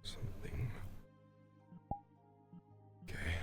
Something. Okay.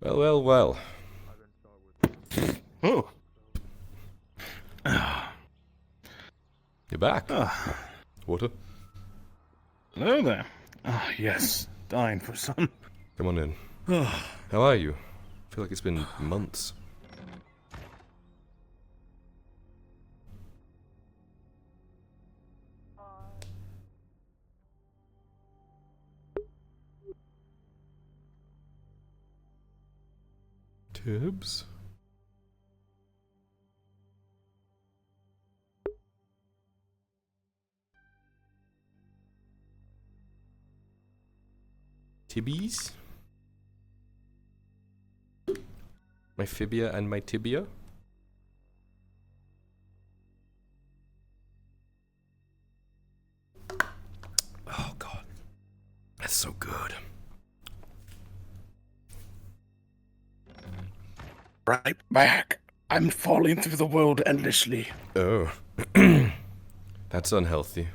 Well, well, well. Oh. You're back. Water? Hello there. Ah, yes. Dying for some. Come on in. How are you? I feel like it's been months. Tibbs? Tibbies? My fibia and my tibia? Oh god. That's so good. Right back. I'm falling through the world endlessly. Oh. That's unhealthy.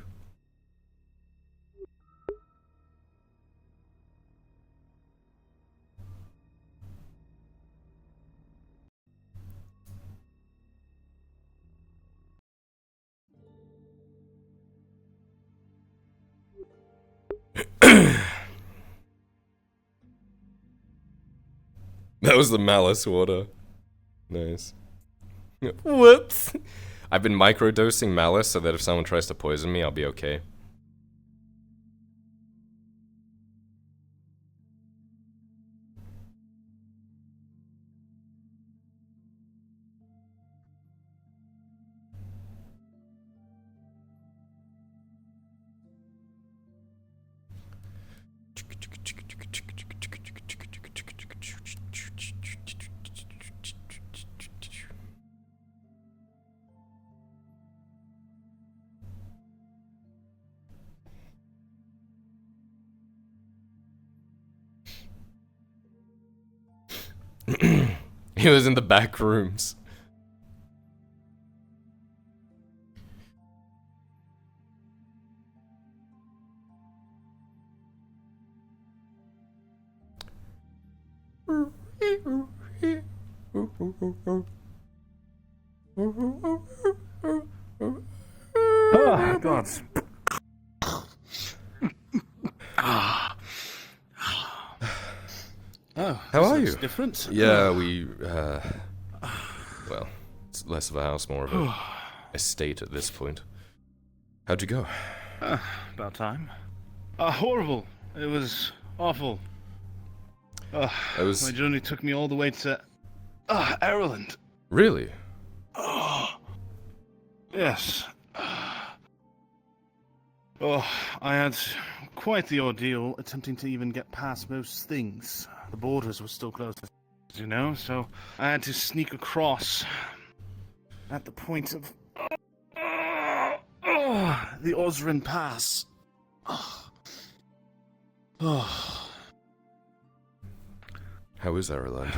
That was the malice water. Nice. Whoops. I've been microdosing malice so that if someone tries to poison me, I'll be okay. He was in the back rooms. Oh, God. Oh, How are looks you? different. Yeah, well, it's less of a house, more of a estate at this point. How'd you go? About time. Horrible. It was awful. I was... My journey took me all the way to... Ireland. Really? Yes. Oh, I had quite the ordeal attempting to even get past most things. The borders were still closed, as you know, so I had to sneak across at the point of the Osrin Pass. How is Ireland?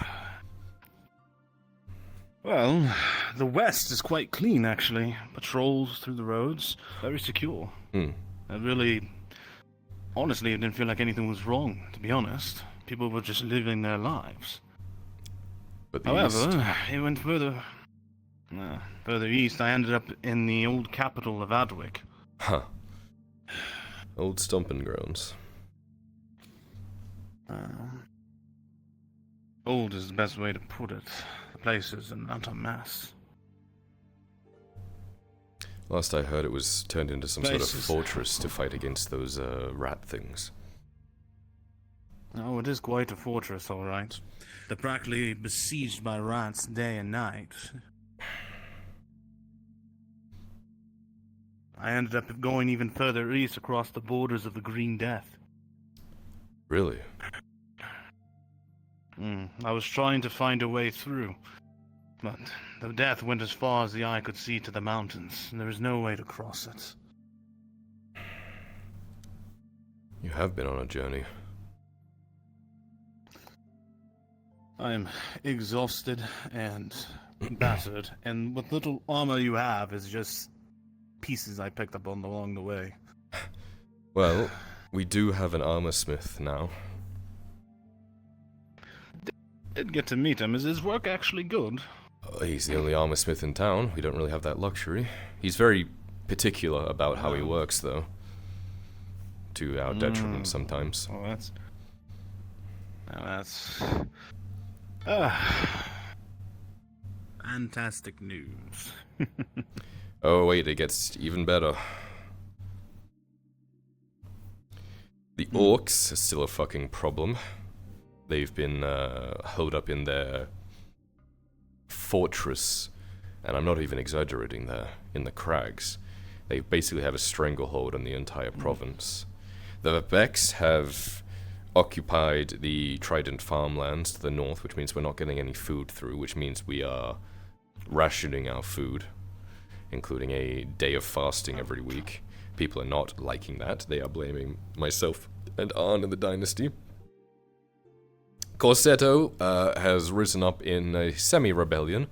Well, the west is quite clean, actually. Patrols through the roads, very secure. I really, honestly, didn't feel like anything was wrong, to be honest. People were just living their lives. But the However, east... it went further east. I ended up in the old capital of Adwick. Huh. Old stomping grounds. Old is the best way to put it. The place is an utter mess. Last I heard, it was turned into some sort of fortress to fight against those rat things. Oh, it is quite a fortress, all right. They're practically besieged by rats day and night. I ended up going even further east across the borders of the Green Death. Really? I was trying to find a way through, but the death went as far as the eye could see to the mountains, and there was no way to cross it. You have been on a journey. I am exhausted and battered, and what little armor you have is just pieces I picked up along the way. Well, we do have an armor smith now. Did get to meet him. Is his work actually good? He's the only armor smith in town. We don't really have that luxury. He's very particular about how he works, though. To our detriment sometimes. Oh, that's... fantastic news. Oh wait, it gets even better. The orcs are still a fucking problem. They've been holed up in their fortress, and I'm not even exaggerating there, in the crags. They basically have a stranglehold on the entire province. The Vex have occupied the Trident farmlands to the north, which means we're not getting any food through, which means we are rationing our food, including a day of fasting every week. People are not liking that. They are blaming myself and Arn in the dynasty. Corsetto has risen up in a semi-rebellion.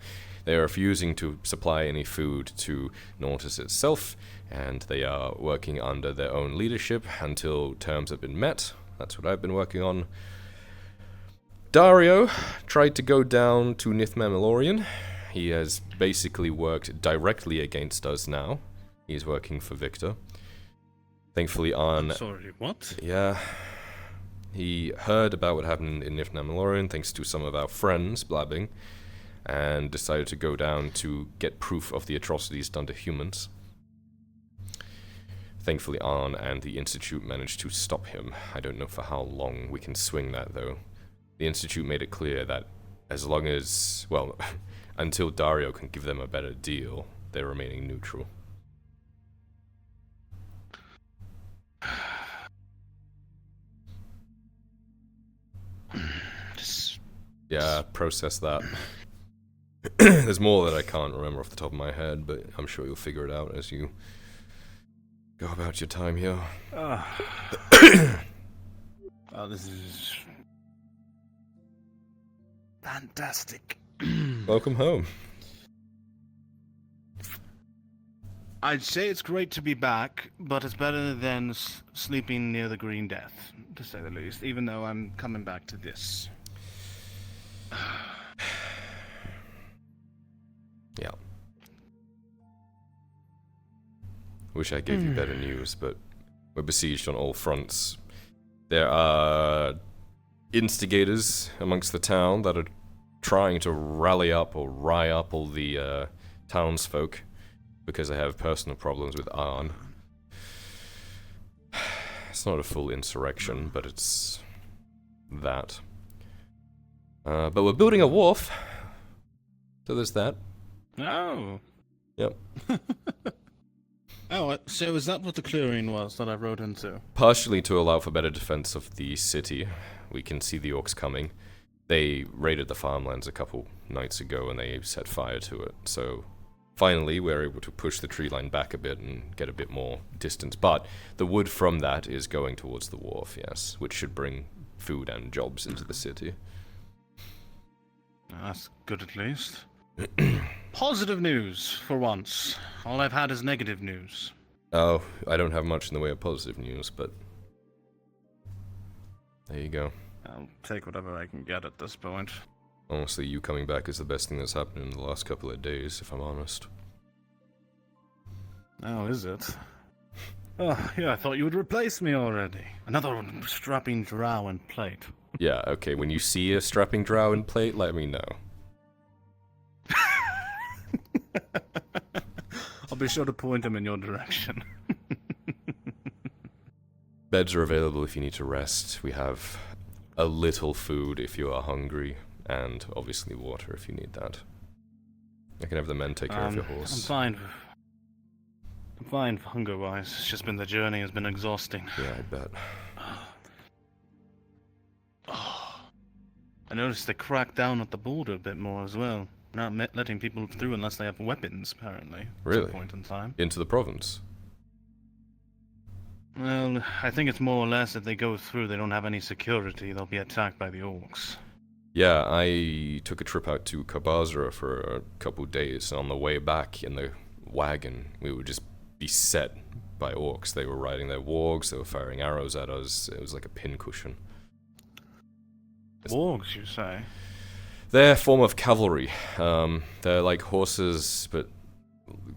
They are refusing to supply any food to Nautis itself, and they are working under their own leadership until terms have been met. That's what I've been working on. Dario tried to go down to Nithmamelorian. He has basically worked directly against us now. He's working for Victor. Thankfully, Arn... Sorry, what? Yeah. He heard about what happened in Nithmamelorian thanks to some of our friends blabbing, and decided to go down to get proof of the atrocities done to humans. Thankfully, Arn and the Institute managed to stop him. I don't know for how long we can swing that, though. The Institute made it clear that as long as, well, until Dario can give them a better deal, they're remaining neutral. Yeah, process that. There's more that I can't remember off the top of my head, but I'm sure you'll figure it out as you go about your time here. This is Fantastic. Welcome home. I'd say it's great to be back, but it's better than sleeping near the Green Death, to say the least, even though I'm coming back to this. Yeah. Wish I gave you better news, but we're besieged on all fronts. There are instigators amongst the town that are trying to rally up or rile up all the townsfolk because they have personal problems with Arn. It's not a full insurrection, but it's that. But we're building a wharf, so there's that. Oh. Yep. Oh, so is that what the clearing was that I rode into? Partially to allow for better defense of the city. We can see the orcs coming. They raided the farmlands a couple nights ago and they set fire to it. So finally we're able to push the tree line back a bit and get a bit more distance. But the wood from that is going towards the wharf, yes, which should bring food and jobs into the city. That's good at least. Positive news, for once. All I've had is negative news. Oh, I don't have much in the way of positive news, but there you go. I'll take whatever I can get at this point. Honestly, you coming back is the best thing that's happened in the last couple of days, if I'm honest. Oh, is it? Oh, yeah, I thought you would replace me already. Another strapping drow and plate. Yeah, okay, when you see a strapping drow and plate, let me know. I'll be sure to point him in your direction. Beds are available if you need to rest. We have a little food if you are hungry, and obviously water if you need that. I can have the men take care of your horse. I'm fine hunger-wise. It's just been the journey has been exhausting. Yeah, I bet. I noticed they cracked down at the border a bit more as well. Not letting people through unless they have weapons, apparently. Really? At some point in time. Into the province? Well, I think it's more or less if they go through, they don't have any security, they'll be attacked by the orcs. Yeah, I took a trip out to Kabazra for a couple days, and on the way back in the wagon, we would just be beset by orcs. They were riding their wargs, they were firing arrows at us. It was like a pincushion. Wargs, you say? They're a form of cavalry. They're like horses, but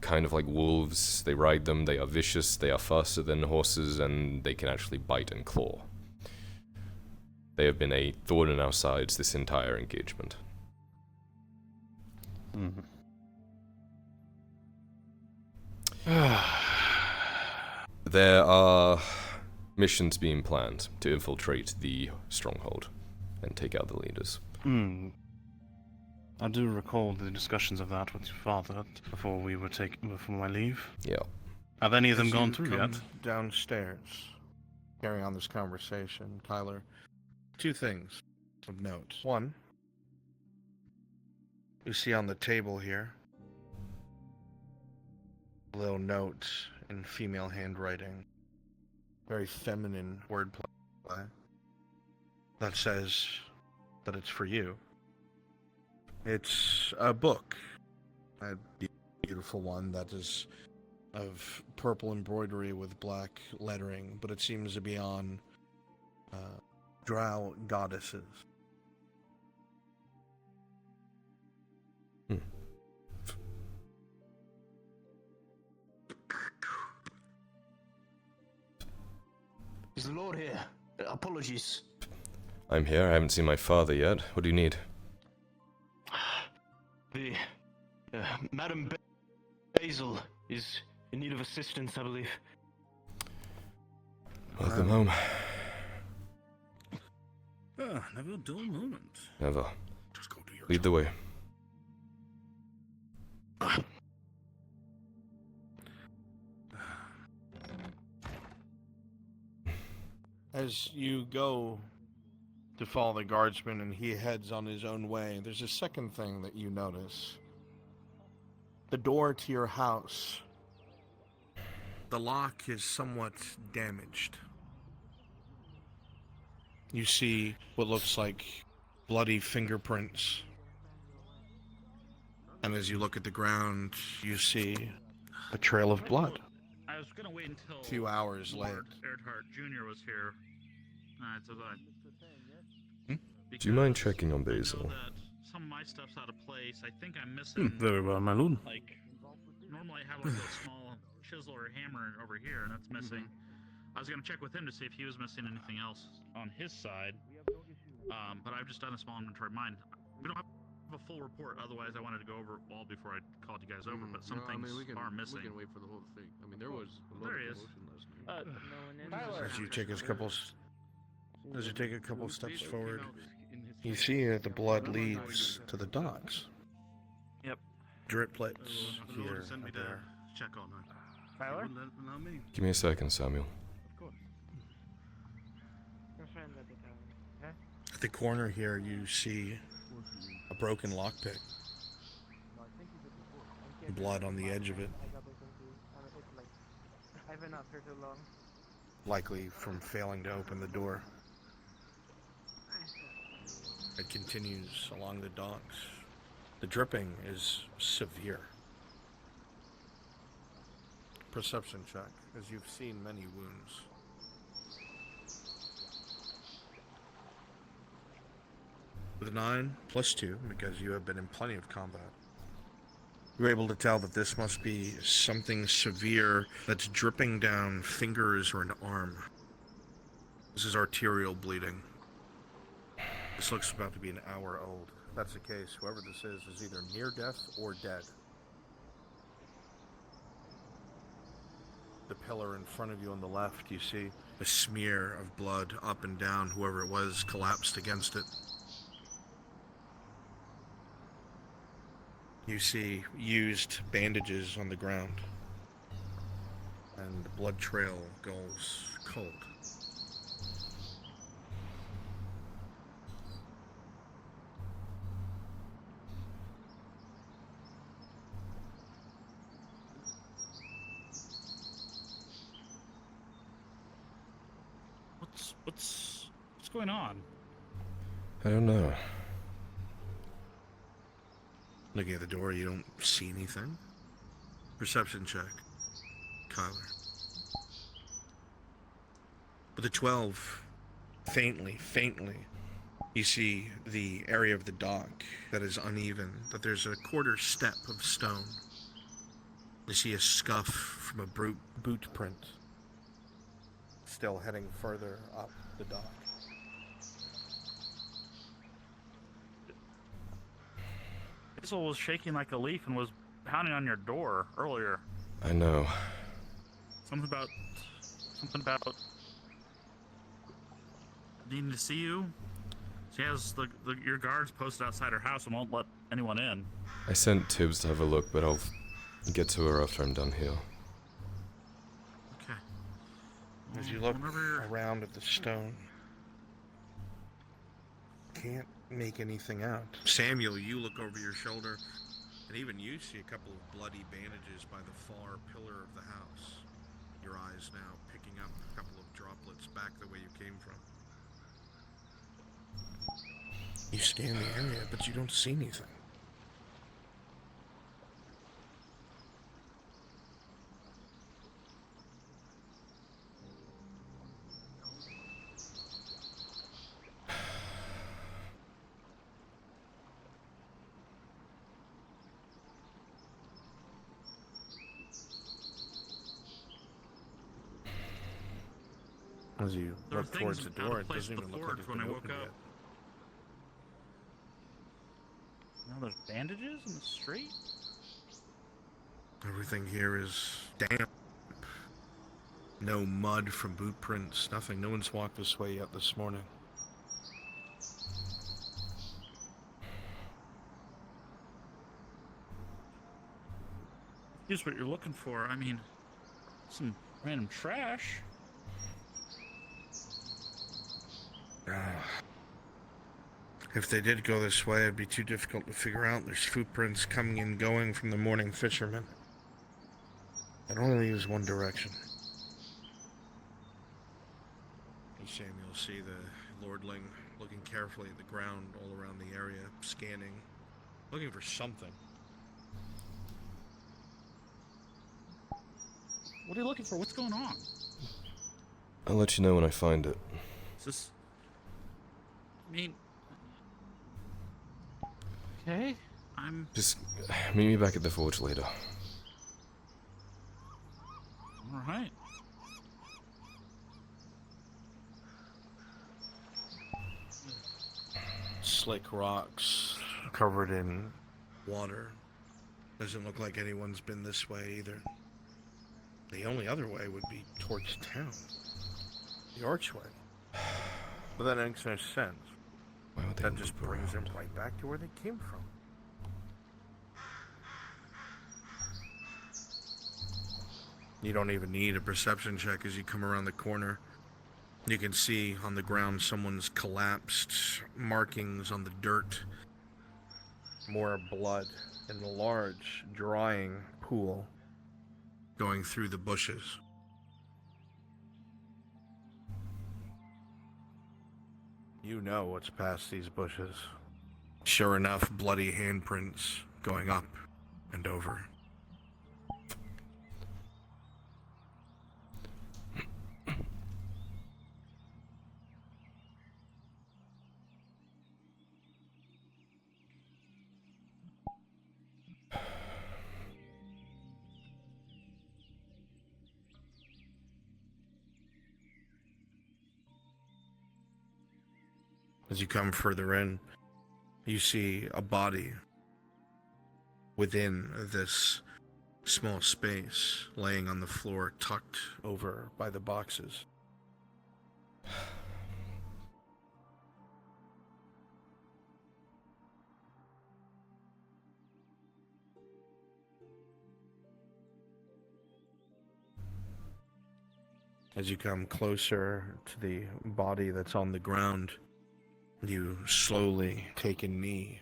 kind of like wolves. They ride them, they are vicious, they are faster than horses, and they can actually bite and claw. They have been a thorn in our sides this entire engagement. Mm-hmm. There are missions being planned to infiltrate the stronghold and take out the leaders. I do recall the discussions of that with your father before my leave. Yeah. Have any of them gone through yet? Downstairs, carrying on this conversation, Tyler. Two things of note. One, you see on the table here a little note in female handwriting, very feminine wordplay, that says that it's for you. It's a book, a beautiful one that is of purple embroidery with black lettering, but it seems to be on drow goddesses. Is the Lord here? Apologies. I'm here. I haven't seen my father yet. What do you need? The Madam Basil is in need of assistance, I believe. Welcome home. Never a dull moment. Never. Just go do your Lead the way. As you go to follow the guardsman and he heads on his own way, there's a second thing that you notice. The door to your house. The lock is somewhat damaged. You see what looks like bloody fingerprints. And as you look at the ground, you see a trail of blood. I was gonna wait until A few hours late. Mark Earhart Jr. was here. Alright, so that. Do you mind checking on I know Basil? that some of my stuff's out of place. I think I'm missing. Very well, my lord. Like, normally I have like a small chisel or hammer over here, and that's missing. I was gonna check with him to see if he was missing anything else on his side. But I've just done a small inventory of mine. We don't have a full report, otherwise I wanted to go over it all before I called you guys over, but some things are missing. We can wait for the whole thing. I mean, there was a lot There of he is. commotion last night. As you take a couple steps forward, you see that the blood leads to the docks. Yep. Driplets Who here send me and to there. check on that? Tyler? Not me. Give me a second, Samuel. Of course. At the corner here, you see a broken lockpick. Blood on the edge of it. I've been out here too long. Likely from failing to open the door. It continues along the docks. The dripping is severe. Perception check, as you've seen many wounds. With a 9 plus 2, because you have been in plenty of combat, you're able to tell that this must be something severe that's dripping down fingers or an arm. This is arterial bleeding. This looks about to be an hour old. If that's the case, whoever this is either near death or dead. The pillar in front of you on the left, you see a smear of blood up and down. Whoever it was collapsed against it. You see used bandages on the ground. And the blood trail goes cold. What's going on? I don't know. Looking at the door, you don't see anything. Perception check, Kyler. With a 12, faintly, you see the area of the dock that is uneven, that there's a quarter step of stone. You see a scuff from a boot print, still heading further up the dock. Basil was shaking like a leaf and was pounding on your door earlier. I know. Something about needing to see you. She has your guards posted outside her house and won't let anyone in. I sent Tibbs to have a look, but I'll get to her after I'm done here. Okay. As you look Whenever- around at the stone, can't make anything out. Samuel, you look over your shoulder, and even you see a couple of bloody bandages by the far pillar of the house. Your eyes now picking up a couple of droplets back the way you came from. You scan the area, but you don't see anything. As you There were look towards things the out door, of it place doesn't even look before like it's when been I woke opened up. yet. Now there's bandages in the street? Everything here is damp. No mud from boot prints, nothing. No one's walked this way yet this morning. Here's what you're looking for. I mean, some random trash. If they did go this way, it'd be too difficult to figure out. There's footprints coming and going from the morning fishermen. It only leaves one direction. You, Samuel, see the lordling looking carefully at the ground all around the area, scanning, looking for something. What are you looking for? What's going on? I'll let you know when I find it. Is this... I mean... Okay, I'm... Just meet me back at the forge later. Alright. Slick rocks covered in water. Doesn't look like anyone's been this way either. The only other way would be towards town. The archway. But that makes no sense. Why would they That just loop brings them around? right back to where they came from. You don't even need a perception check as you come around the corner. You can see on the ground someone's collapsed, markings on the dirt. More blood in a large, drying pool going through the bushes. You know what's past these bushes. Sure enough, bloody handprints going up and over. As you come further in, you see a body within this small space, laying on the floor, tucked over by the boxes. As you come closer to the body that's on the ground, you slowly take a knee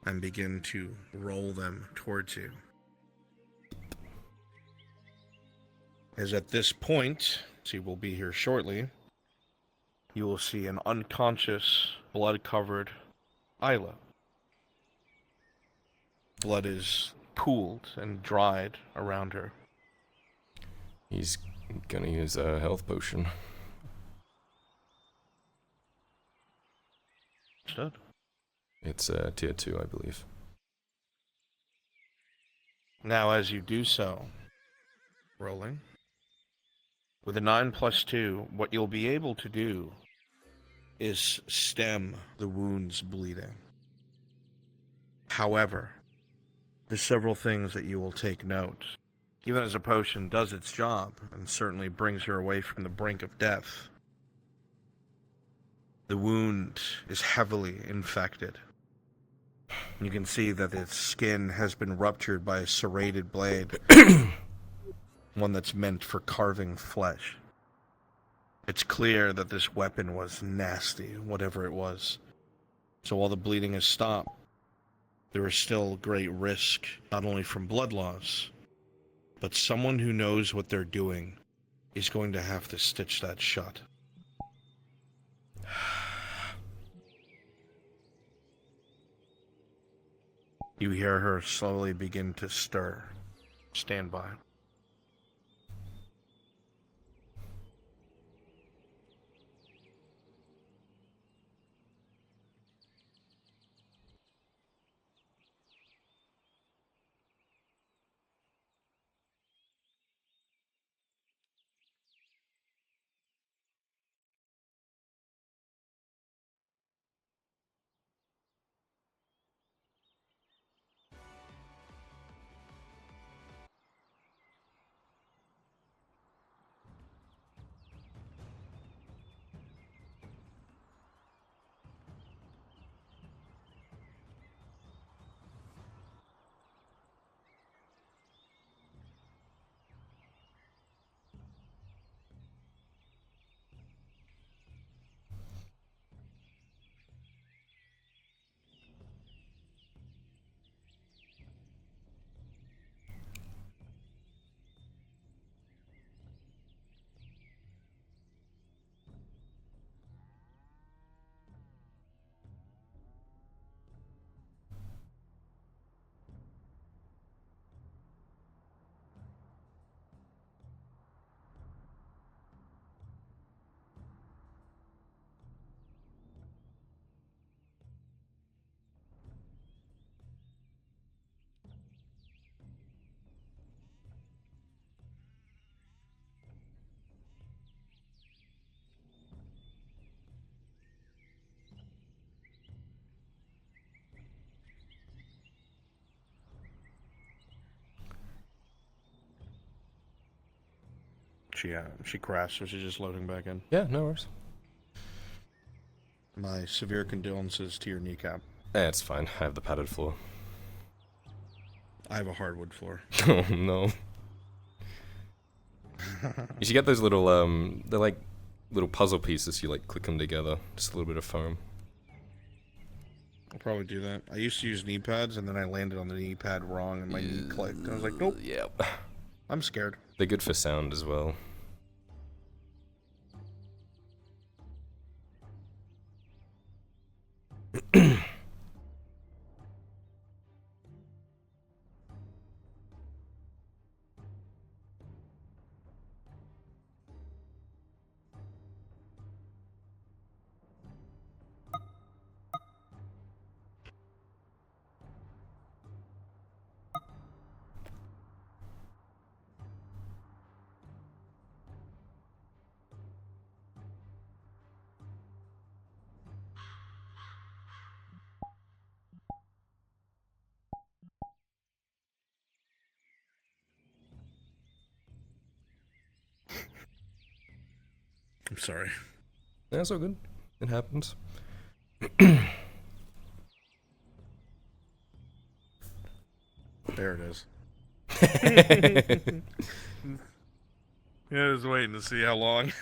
and begin to roll them towards you. As at this point, she will be here shortly, you will see an unconscious, blood-covered Isla. Blood is pooled and dried around her. He's gonna use a health potion. Understood. It's tier 2, I believe. Now, as you do so, rolling, with a 9 plus 2, what you'll be able to do is stem the wound's bleeding. However, there's several things that you will take note. Even as a potion does its job, and certainly brings her away from the brink of death, the wound is heavily infected. You can see that its skin has been ruptured by a serrated blade, one that's meant for carving flesh. It's clear that this weapon was nasty, whatever it was. So while the bleeding has stopped, there is still great risk, not only from blood loss, but someone who knows what they're doing is going to have to stitch that shut. You hear her slowly begin to stir. Stand by. She crashed, so she's just loading back in. Yeah, no worries. My severe condolences to your kneecap. It's fine. I have the padded floor. I have a hardwood floor. Oh no. You should get those little they're like little puzzle pieces. You like click them together. Just a little bit of foam. I'll probably do that. I used to use knee pads, and then I landed on the knee pad wrong, and my knee clicked. I was like, nope. Yep. I'm scared. They're good for sound as well. I'm sorry. That's all good. It happens. There it is. Yeah, I was waiting to see how long.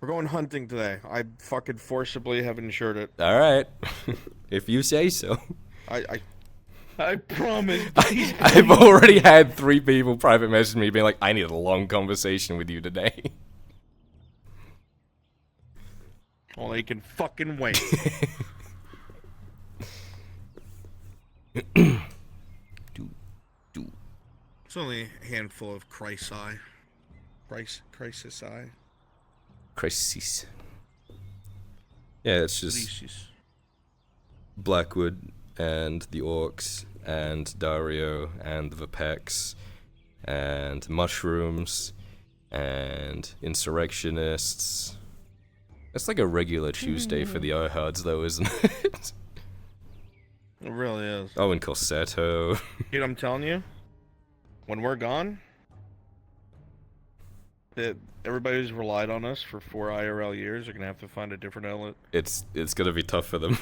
We're going hunting today. I fucking forcibly have insured it. All right. If you say so. I promise. I've already had 3 people private message me being like, I need a long conversation with you today. Well, they can fucking wait. It's only a handful of crisis. Crisis. Yeah, it's just Blackwood and the Orcs and Dario and the Vapex and mushrooms and insurrectionists. It's like a regular Tuesday for the Ohards, though, isn't it? It really is. Oh, and Corsetto. Dude, I'm telling you, when we're gone, everybody who's relied on us for 4 IRL years are gonna have to find a different outlet. It's gonna be tough for them.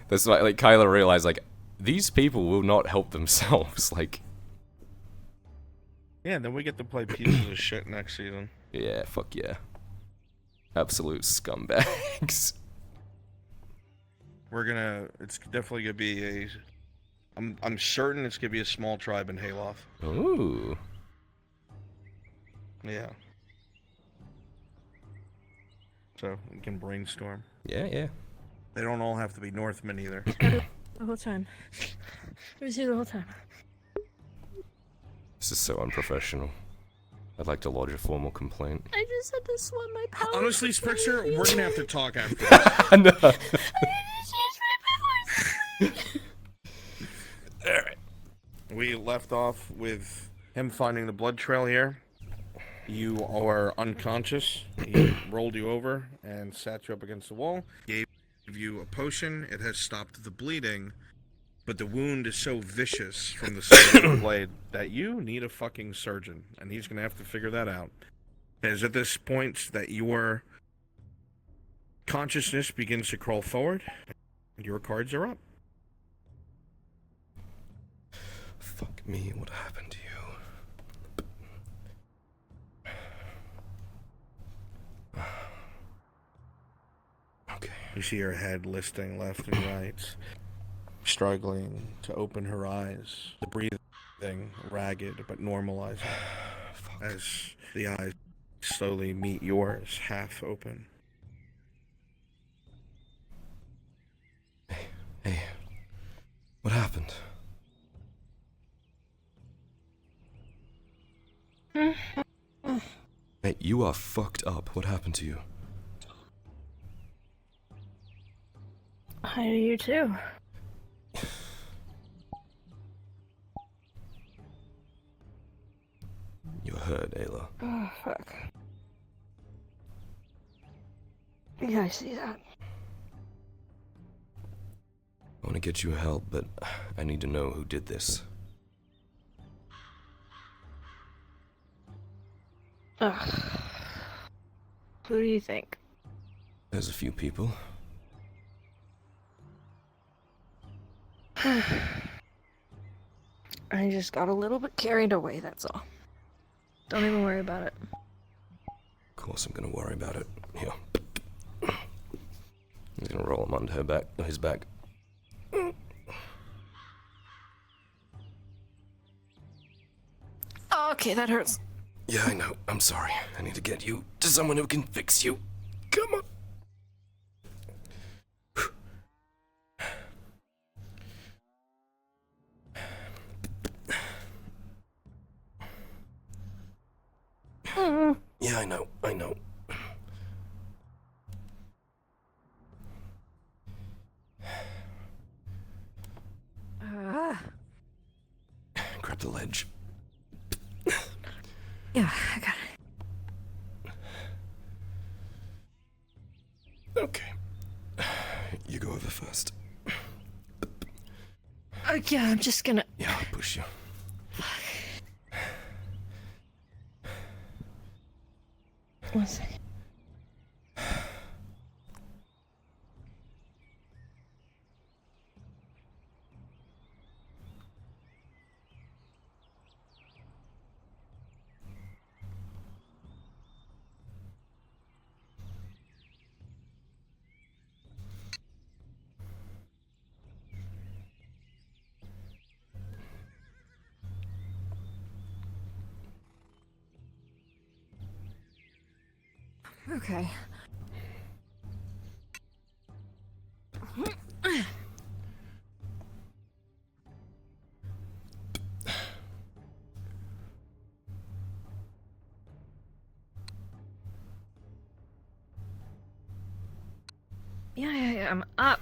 That's why, like, Kyla realized, like, these people will not help themselves. Like, yeah, then we get to play pieces of shit next season. yeah, fuck yeah, absolute scumbags. It's definitely gonna be I'm certain it's gonna be a small tribe in Hayloft. Ooh. Yeah. So we can brainstorm. Yeah. They don't all have to be Northmen either. The whole time. It was here the whole time. This is so unprofessional. I'd like to lodge a formal complaint. I just had to swap my power. Honestly, Spritzer, we're gonna have to talk after this. I know. I had to change my powers. Alright. We left off with him finding the blood trail here. You are unconscious. He rolled you over and sat you up against the wall. Gave you a potion. It has stopped the bleeding, but the wound is so vicious from the side of the blade that you need a fucking surgeon, and he's gonna have to figure that out. It is at this point that your consciousness begins to crawl forward. Your cards are up. Fuck me, what happened to you? Okay. You see her head listing left and right, struggling to open her eyes. The breathing ragged but normalizing as the eyes slowly meet yours, half open. Hey, what happened? Hey, you are fucked up. What happened to you? Hi to you too. You're hurt, Ayla. Oh, fuck. Yeah, I see that. I want to get you help, but I need to know who did this. Ugh. Who do you think? There's a few people. I just got a little bit carried away, that's all. Don't even worry about it. Of course I'm gonna worry about it. Here. He's gonna roll him onto his back. Okay, that hurts. Yeah, I know. I'm sorry. I need to get you to someone who can fix you. Come on. Yeah, I know. Grab the ledge. Yeah, I got it. Okay. You go over first. Yeah, I'm just gonna... Yeah, I'll push you. One second. Okay. Yeah, I'm up.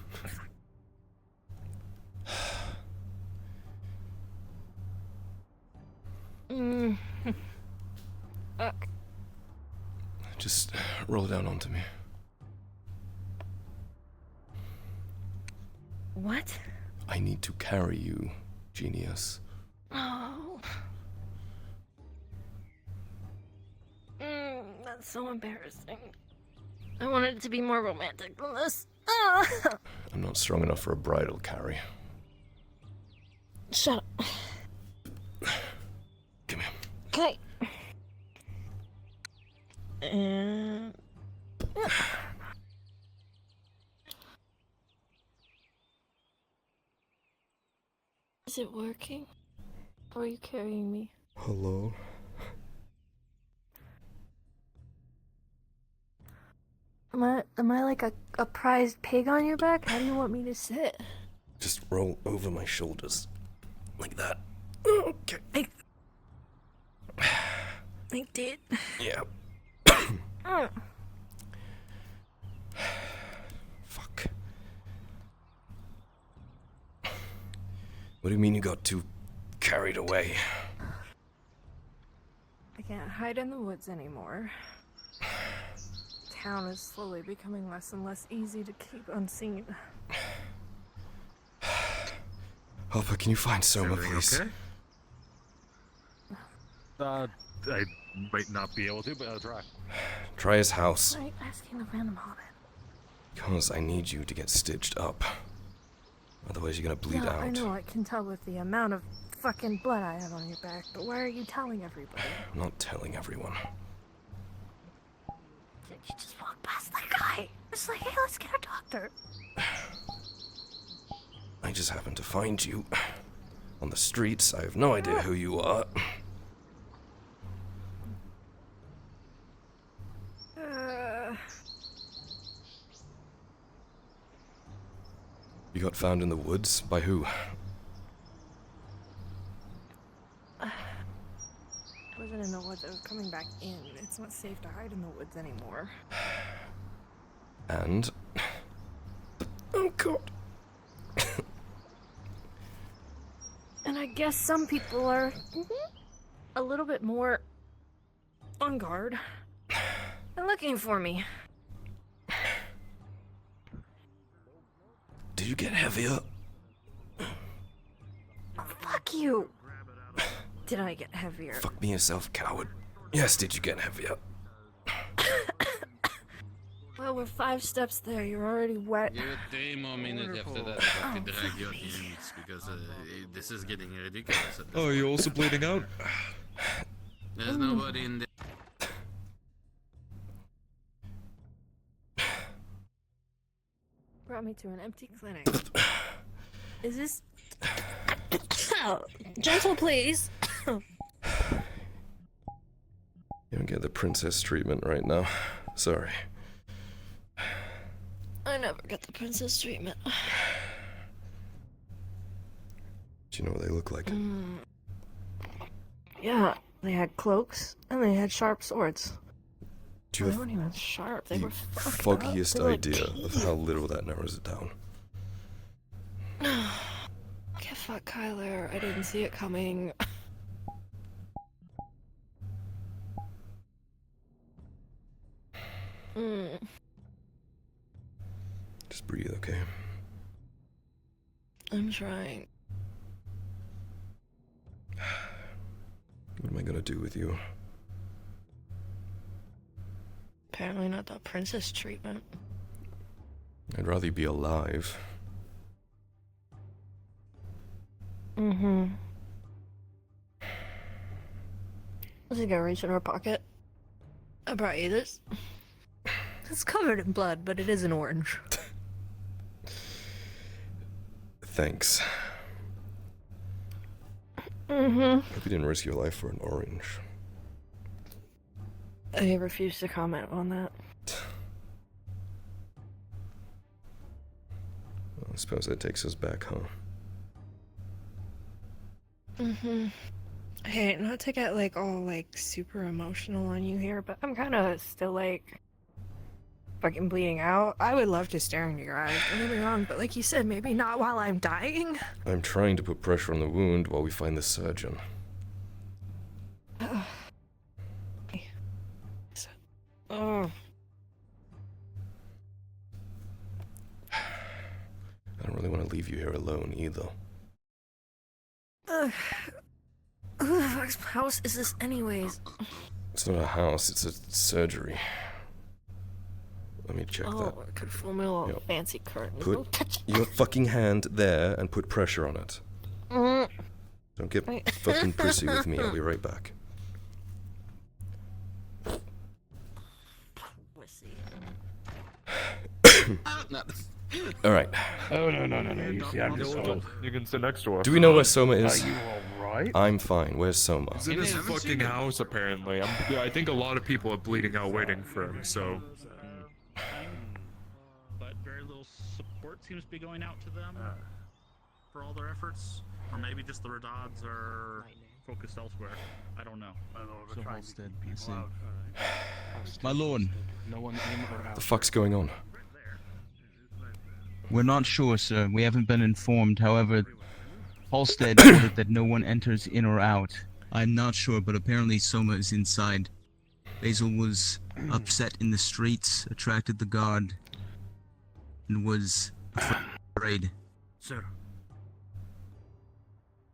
Okay. Just roll down onto me. What? I need to carry you, genius. Oh. That's so embarrassing. I wanted it to be more romantic than this. I'm not strong enough for a bridal carry. Shut up. Come here. Okay. And... Is it working? Or are you carrying me? Hello? Am I like a prized pig on your back? How do you want me to sit? Just roll over my shoulders. Like that. Okay. I did. Yeah. Oh. Fuck. What do you mean you got too carried away? I can't hide in the woods anymore. Town is slowly becoming less and less easy to keep unseen. Hopper, can you find Soma, Everything please? Okay? I might not be able to, but I'll try. Try his house. Why are you asking the random hobbit? Because I need you to get stitched up. Otherwise you're gonna bleed out. I know, I can tell with the amount of fucking blood I have on your back, but why are you telling everybody? I'm not telling everyone. Did you just walk past that guy? It's like, hey, let's get a doctor. I just happened to find you on the streets. I have no idea who you are. You got found in the woods? By who? I wasn't in the woods, I was coming back in. It's not safe to hide in the woods anymore. And... Oh god. And I guess some people are a little bit more on guard and looking for me. Did you get heavier? Oh, fuck you. Did I get heavier? Fuck me yourself, coward. Yes, did you get heavier? Well, we're 5 steps there. You're already wet. Give it 3 more minutes after that. I have to drag your hands because this is getting ridiculous. At this Oh, you're also bleeding out? There's nobody in there. Brought me to an empty clinic. Is this... Gentle, please. You don't get the princess treatment right now. Sorry. I never get the princess treatment. Do you know what they look like? Yeah, they had cloaks and they had sharp swords. Do They you have weren't even sharp. They the were fucked foggiest up. They were like idea of teeth. how little that narrows it down? Get fuck Kyler. I didn't see it coming. Just breathe, okay? I'm trying. What am I gonna do with you? Apparently not the princess treatment. I'd rather you be alive. Mm-hmm. Is he gonna reach in her pocket? I brought you this. It's covered in blood, but it is an orange. Thanks. Mm-hmm. Hope you didn't risk your life for an orange. I refuse to comment on that. Well, I suppose that takes us back, huh? Mm-hmm. Hey, not to get like all like super emotional on you here, but I'm kind of still like fucking bleeding out. I would love to stare into your eyes, don't get me wrong, but like you said, maybe not while I'm dying. I'm trying to put pressure on the wound while we find the surgeon. Oh. I don't really want to leave you here alone either. Who the fuck's house is this anyways? It's not a house, it's a surgery. Let me check that. Oh, it could fool me a little Yep. fancy curtain. Put Don't touch it. your fucking hand there and put pressure on it. Mm. Don't get fucking prissy with me, I'll be right back. Alright. Oh, no. You see, I'm just old. You can sit next to her. Do we know where Soma is? Are you alright? I'm fine. Where's Soma? He's in his fucking house, apparently. I think a lot of people are bleeding out waiting for him, so... But very little support seems to be going out to them for all their efforts. Or maybe just the Redods are focused elsewhere. I don't know. So Halstead, PC. My lord. No one in or out. The fuck's going on? We're not sure, sir. We haven't been informed. However, Halstead ordered that no one enters in or out. I'm not sure, but apparently Soma is inside. Basil was upset in the streets, attracted the guard, and was afraid. Sir.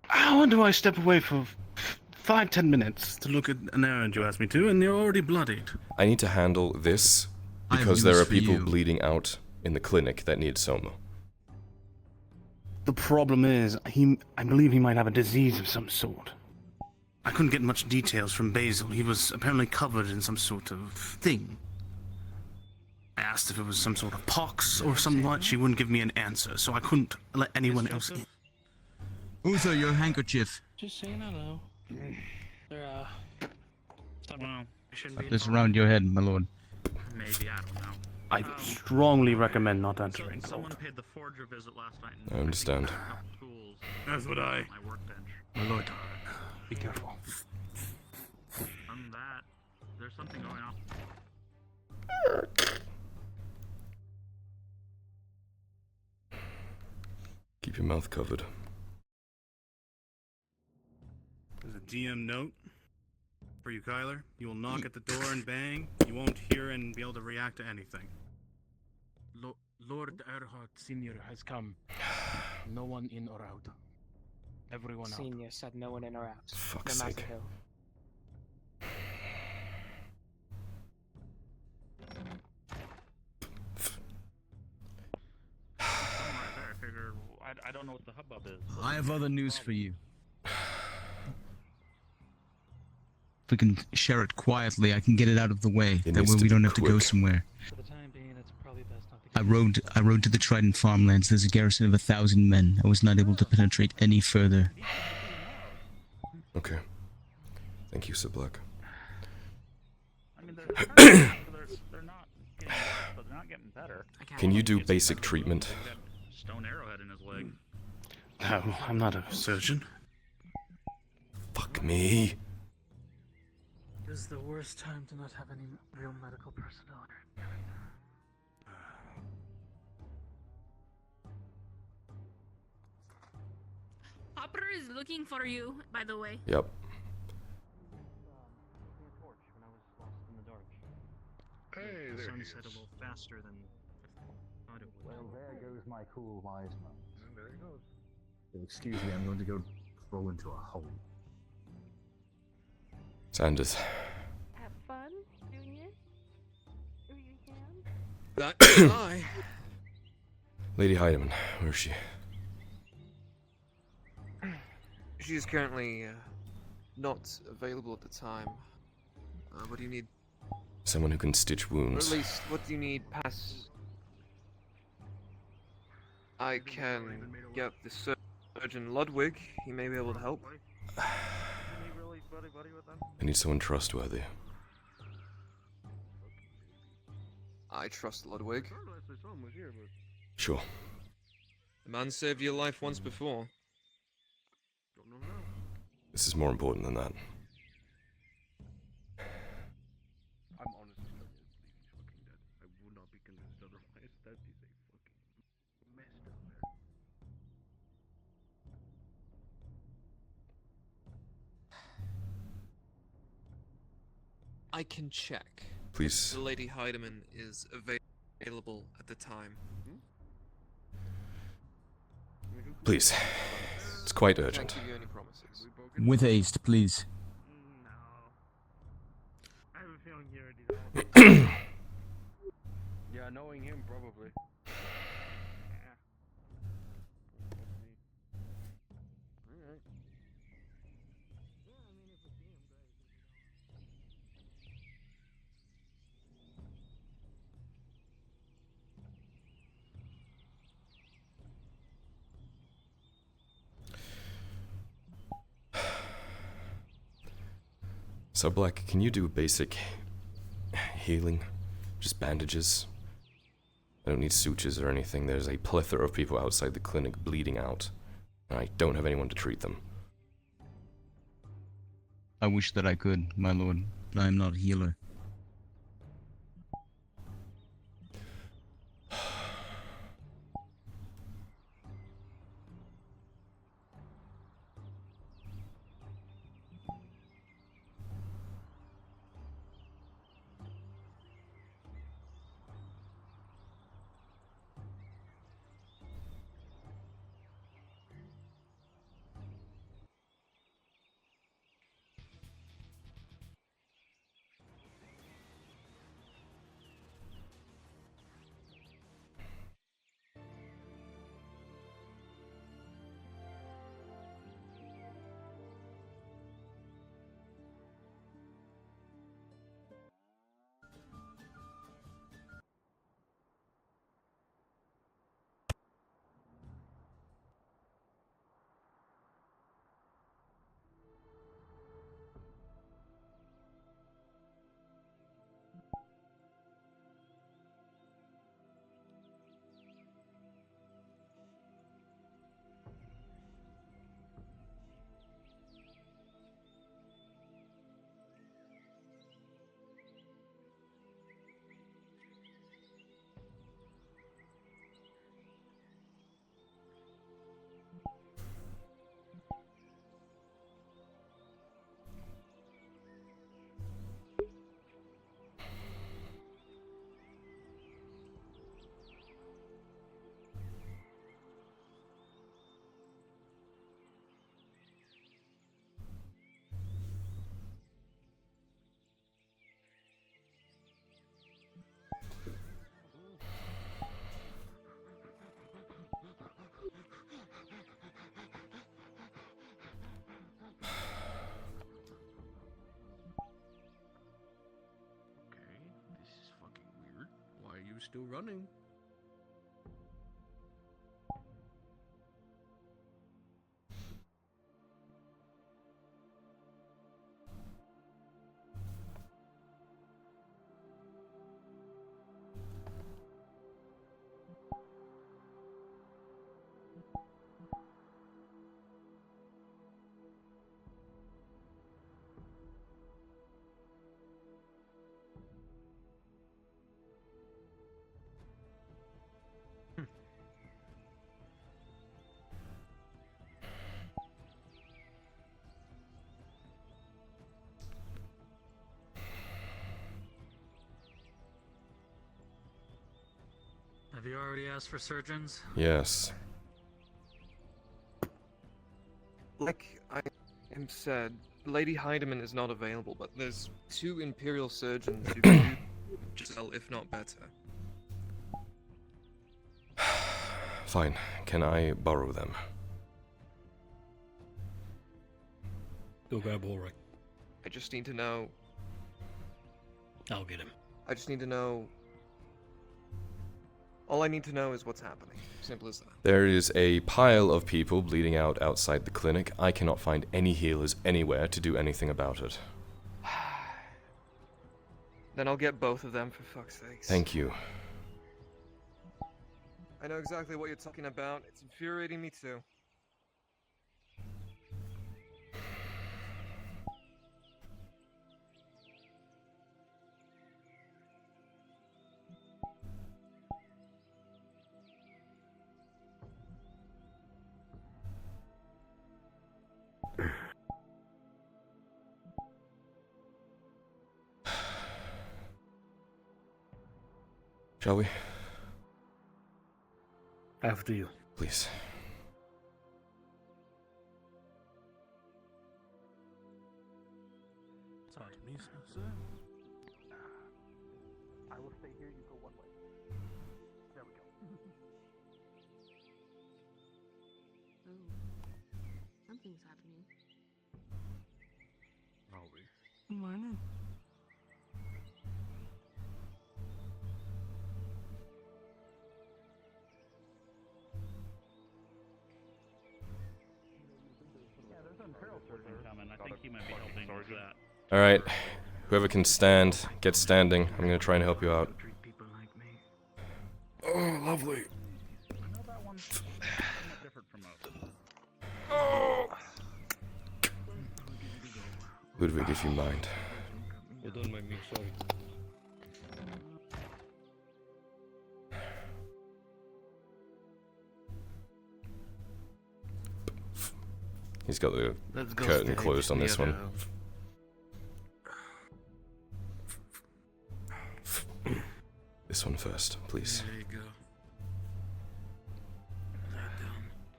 How do I step away for 5-10 minutes to look at an errand you asked me to, and you're already bloodied? I need to handle this I have because there news are for people you. bleeding out in the clinic that need Soma. The problem is, I believe he might have a disease of some sort. I couldn't get much details from Basil. He was apparently covered in some sort of thing. I asked if it was some sort of pox or something like that. She wouldn't give me an answer, so I couldn't let anyone else in. Uther, your handkerchief. Just saying hello. They're, Well, shouldn't Put this around your head, my lord. Maybe, I don't know. I strongly recommend not entering Someone cold. paid the forger visit last night. I understand. Tools As would I. my workbench. My lord, be careful. Other that, there's something going on. Keep your mouth covered. There's a GM note for you, Kyler. You will knock at the door and bang. You won't hear and be able to react to anything. Lord Erhard Senior has come. No one in or out. Everyone out. Senior said no one in or out. Fuck's no matter sake. who. I don't know what the hubbub is. I have other news for you. If we can share it quietly, I can get it out of the way. It That needs way to we be don't have to go quick. somewhere. For the time being, it's probably best not to. I rode to the Trident farmlands. There's a garrison of 1,000 men. I was not able to penetrate any further. Okay. Thank you, Sir Black. I mean, they're not getting worse, but they're not getting better. Can you do basic treatment? He's got stone arrowhead in his leg. No, I'm not a surgeon. Fuck me. This is the worst time to not have any real medical personnel here. Hopper is looking for you, by the way. Yep. Hey, the sun set a little faster than I thought it would. Well, there goes my cool wise man. And there he goes. Excuse me, I'm going to go crawl into a hole. Sanders. Have fun doing it. If you can. That's I. Lady Heidemann, where is she? She's currently not available at the time. What do you need? Someone who can stitch Or wounds. at least, what do you need past? I can get the surgeon Ludwig. He may be able to help. I need someone trustworthy. I trust Ludwig. Sure. The man saved your life once before. This is more important than that. I'm honestly convinced he's fucking dead. I would not be convinced otherwise. That is a fucking mess down there. I can check. Please. The Lady Heidemann is available at the time. Please. It's quite Can't urgent. give you any promises. With haste, please. No. I have a feeling he already knows. Yeah, knowing him, probably. Alright. So Black, can you do basic healing? Just bandages? I don't need sutures or anything. There's a plethora of people outside the clinic bleeding out. And I don't have anyone to treat them. I wish that I could, my lord, but I am not a healer. still running. Have you already asked for surgeons? Yes. Like I said, Lady Heidemann is not available, but there's 2 Imperial surgeons who can do just as well, if not better. Fine. Can I borrow them? Go grab Ulrich. I just need to know. I'll get him. I just need to know. All I need to know is what's happening. Simple as that. There is a pile of people bleeding out outside the clinic. I cannot find any healers anywhere to do anything about it. Then I'll get both of them, for fuck's sake. Thank you. I know exactly what you're talking about. It's infuriating me too. Shall we? After you. Please. I will stay here, you go one way. There we go. Something's happening. Are we? Morning. Coming. I think he might be helping with that. All right. Whoever can stand, get standing. I'm gonna try and help you out. Oh, lovely. I know that one's somewhat different from us. Ludwig, if you mind. Well done by me, sorry. He's got the Let's go curtain stay closed on this one. This one first, please. There you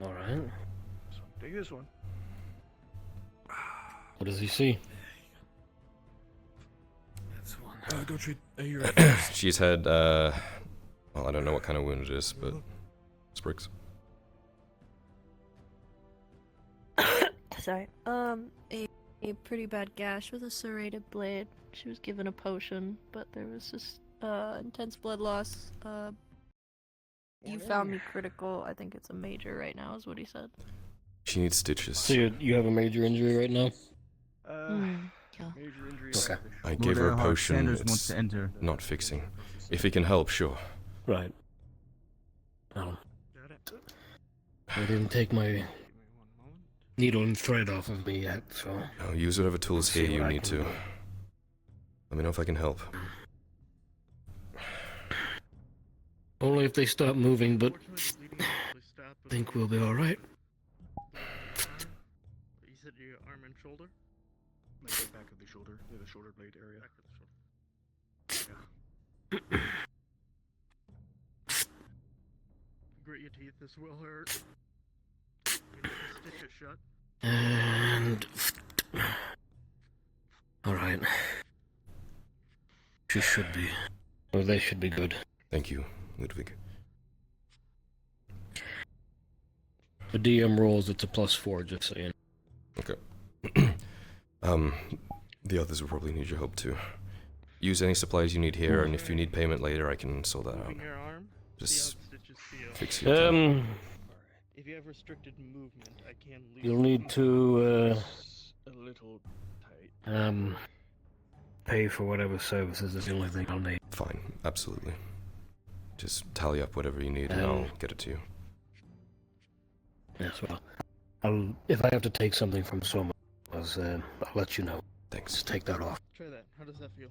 go. All right. Take this one. What does he see? That's one. Go treat your. She's had, well, I don't know what kind of wound it is, but Spriggs. Sorry. A pretty bad gash with a serrated blade. She was given a potion, but there was just intense blood loss. You found me critical. I think it's a major right now, is what he said. She needs stitches. So you have a major injury right now? Yeah. Major injury. Okay. I gave her a Earhart potion. Sanders wants It's to enter. not fixing. If he can help, sure. Right. I didn't take my needle and thread off of me yet, so. No, use whatever tools See here you what I need can to. do. Let me know if I can help. Only if they stop moving, but I think we'll be all right. You said your arm and shoulder? Like the back of the shoulder, near the shoulder blade area. Back of the shoulder. Grit your teeth, this will hurt. Stitch it shut. And all right. She should be, or they should be good. Thank you, Ludwig. The DM rolls, it's a +4, just so you know. Okay. The others will probably need your help too. use any supplies you need here, and if you need payment later, I can sort that out. Your arm. Just fix your account. If you have restricted movement, I can leave. You'll need to a little tight. pay for whatever services is the only thing I'll need. Fine, absolutely. Just tally up whatever you need, and I'll get it to you. Yes, well, if I have to take something from someone, I'll let you know. Thanks. Just take that off. Try that. How does that feel?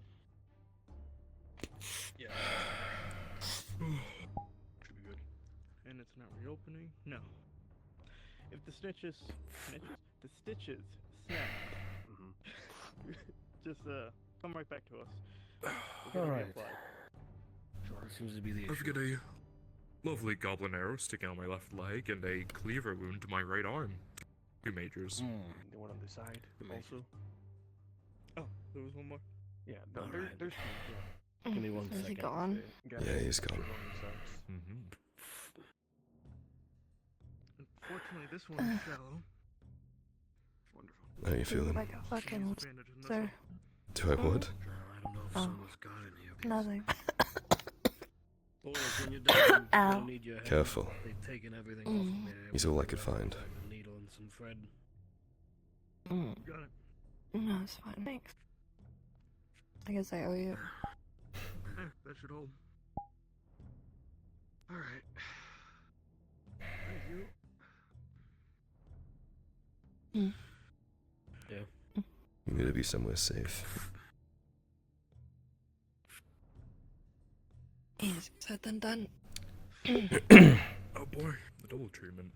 Yeah. Should be good. And it's not reopening? No. If the stitches snap, just come right back to us. Alright. Seems to be the issue. I've got a lovely goblin arrow sticking out my left leg and a cleaver wound to my right arm. 2 majors. The one on the side also. Oh, there was one more. Yeah, there's two. Give me 1 second. Is he gone? Yeah, he's gone. Unfortunately, this one is shallow. Wonderful. How are you feeling? Like a fucking sir. Do I what? I don't know if Oh. someone's got any of these. Nothing. Boys, when you're done, Ow. I'll need your help. Careful. They've taken everything off of me. He's all I could find. A needle and some thread. Got it. No, it's fine. Thanks. I guess I owe you. That should hold. Alright. Thank you. Yeah. You need to be somewhere safe. Easier said than done. Oh boy, the double treatment.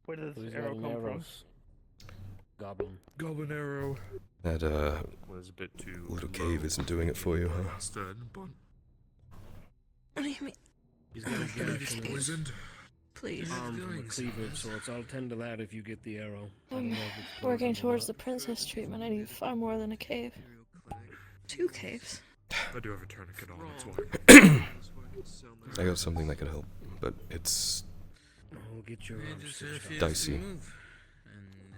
Where does Who's this arrow got come from? arrows? Goblin arrow. That, Was a bit too little low cave isn't doing it for you, huh? Instead, but What do you mean? He's got a gash in his poisoned. Please. arm from a cleaver of sorts. I'll tend to that if you get the arrow. I don't I'm know if it's working poisoned or towards the not. princess treatment. I need far more than a cave. 2 caves. I do have a tourniquet on, that's why. I got something that could help, but it's We'll get your arm stitched up. dicey. And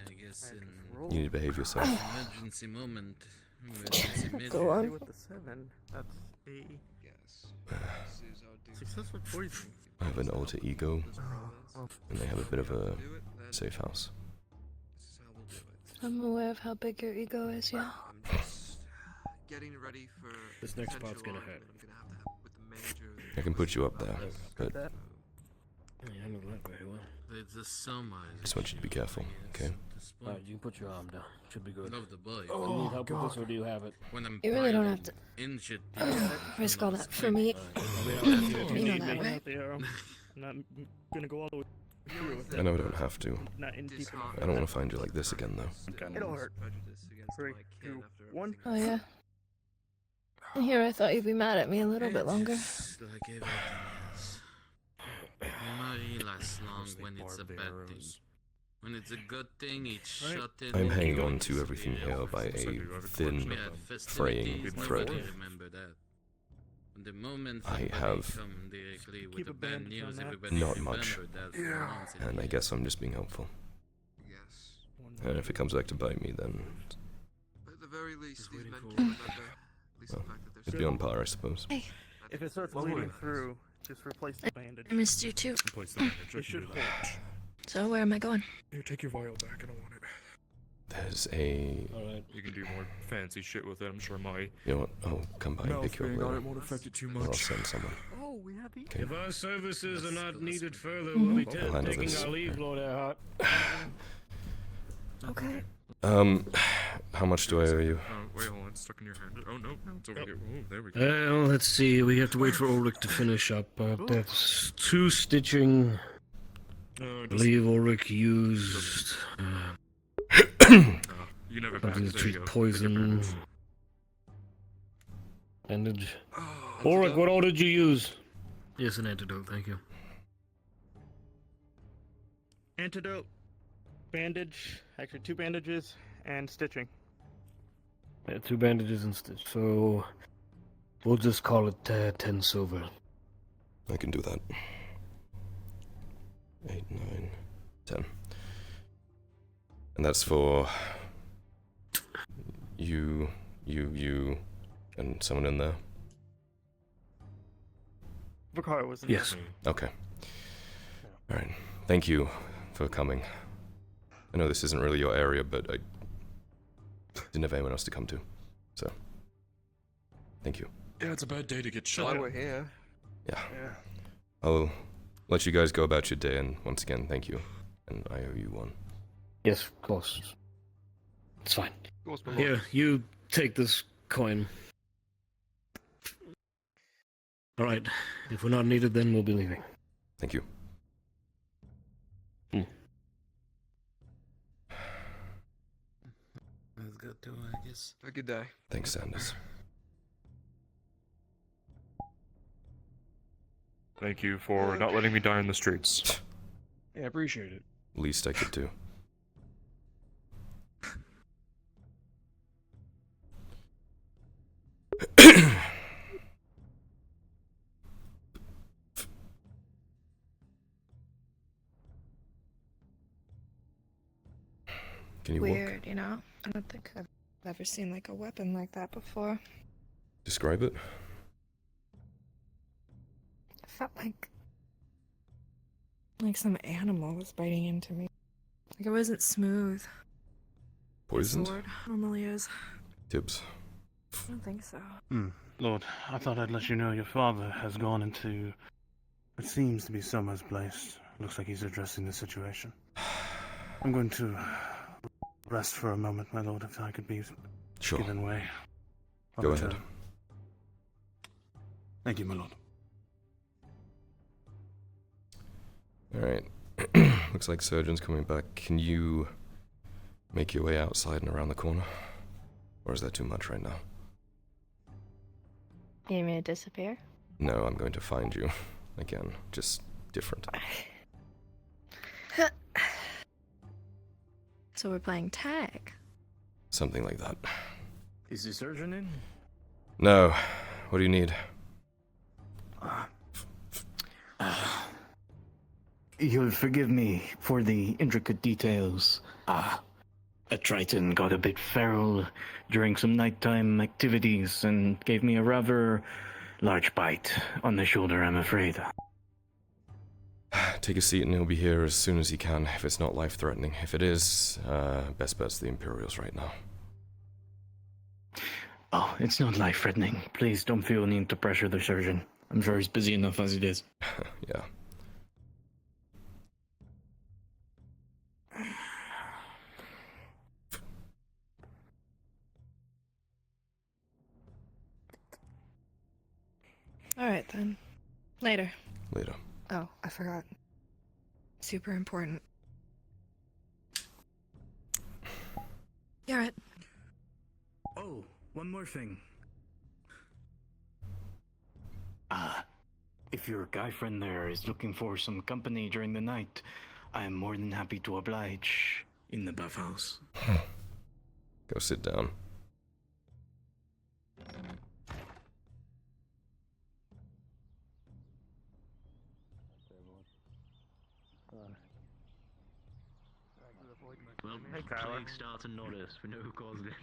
I guess in You need to behave yourself. emergency moment, emergency measure. Go on. With the 7, that's a Yes. successful poison. I have an alter ego, and they have a bit of a safe house. I'm aware of how big your ego is, yeah. I'm just getting ready for This next part's potential gonna hurt. argument I'm gonna have with the major. I can put you up there, but Yeah, I know that very well. It's a soma. just want you to be careful, okay? Alright, you can put your arm down. Should be good. Love the boy. Do you need help with this, or do you have it? When I'm You really don't have to injured, risk all that for me. You know that, right? I'm not gonna go all the way through with it. I know I don't have to. Not in deep enough. I don't want to find you like this again, though. It'll hurt. 3, 2, 1. Oh, yeah. And here I thought you'd be mad at me a little bit longer. It's like everything else. Memory lasts long when it's a bad thing. When it's a good thing, it's shut in. I'm and hanging you on won't to see everything it. here by a thin, We had fraying festivities, thread. nobody remember that. When the moment I somebody have come directly with Keep the a bad bandage on news, that. everybody Not much. remembered that for months And I guess I'm just being helpful. Yes. And if it comes back to bite me, then But at the very least, these waiting men for can remember at least the well, fact that it's they're beyond par, I suppose. Hey, If it starts bleeding through, just replace the bandage. I missed you too. Place the bandage, I It can should do that. So where am I going? Here, take your vial back, I don't want it. There's a... Alright. You can do more fancy shit with it, I'm sure my You know what? I'll come by and mouth pick you up being on it later. won't affect it too Or I'll much. send someone. Oh, we have these. Okay. If our services are not needed further, we'll be I'll handle taking this. our leave, Lord Earhart. Okay. How much do I owe you? Oh, wait, hold on, it's stuck in your hand. Oh, no, it's over here. Oh, there we go. Well, let's see. We have to wait for Ulrich to finish up. That's 2 stitching. I believe Ulrich used You never something to back, there you treat go. poison. Bandage. Oh, Ulrich, what all did you use? Yes, an antidote, thank you. Antidote, bandage, actually 2 bandages, and stitching. Yeah, 2 bandages and stitch. So we'll just call it 10 silver. I can do that. 8, 9, 10. And that's for you, and someone in there? Vakar was in Yes. Okay. Alright. Thank you for coming. I know this isn't really your area, but I didn't have anyone else to come to. So, thank you. Yeah, it's a bad day to get shot. Why we're here. Yeah. I'll let you guys go about your day, and once again, thank you. And I owe you one. Yes, of course. It's fine. Of course, my lord. Here, you take this coin. Alright, if we're not needed, then we'll be leaving. Thank you. Let's go to, I guess. Have a good day. Thanks, Sanders. Thank you for not letting me die in the streets. Yeah, appreciate it. Least I could do. Can you walk? Weird, you know? I don't think I've ever seen like a weapon like that before. Describe it? I felt like some animal was biting into me. Like it wasn't smooth. Poisoned? Sword normally is. Tibbs. I don't think so. Lord, I thought I'd let you know your father has gone into what seems to be Summer's place. Looks like he's addressing the situation. I'm going to rest for a moment, my lord, if I could be given way. I'll Go return. ahead. Thank you, my lord. Alright. Looks like Surgeon's coming back. Can you make your way outside and around the corner? Or is that too much right now? You need me to disappear? No, I'm going to find you. Again, just different. So we're playing tag. Something like that. Is the surgeon in? No. What do you need? You'll forgive me for the intricate details. A Triton got a bit feral during some nighttime activities and gave me a rather large bite on the shoulder, I'm afraid. Take a seat and he'll be here as soon as he can, if it's not life-threatening. If it is, best bet's the Imperials right now. Oh, it's not life-threatening. Please don't feel the need to pressure the surgeon. I'm sure he's busy enough as it is. Yeah. Alright then. Later. Later. Oh, I forgot. Super important. You're right. Oh, one more thing. If your guy friend there is looking for some company during the night, I am more than happy to oblige in the bathhouse. Go sit down. Well, plague starts in Nautis. We know who caused it.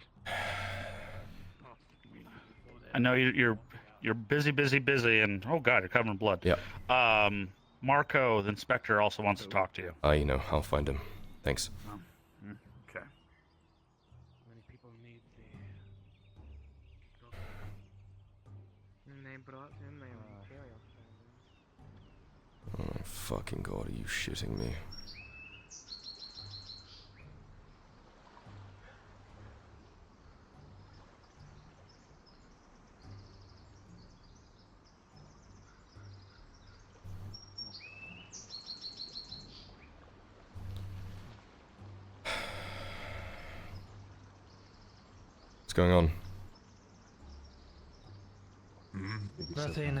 I know you're busy, and oh god, you're covered in blood. Yeah. Marco, the inspector, also wants to talk to you. You know, I'll find him. Thanks. Okay. Many people need and they brought in their Imperial. Oh my fucking god, are you shitting me? What's going on? Nothing.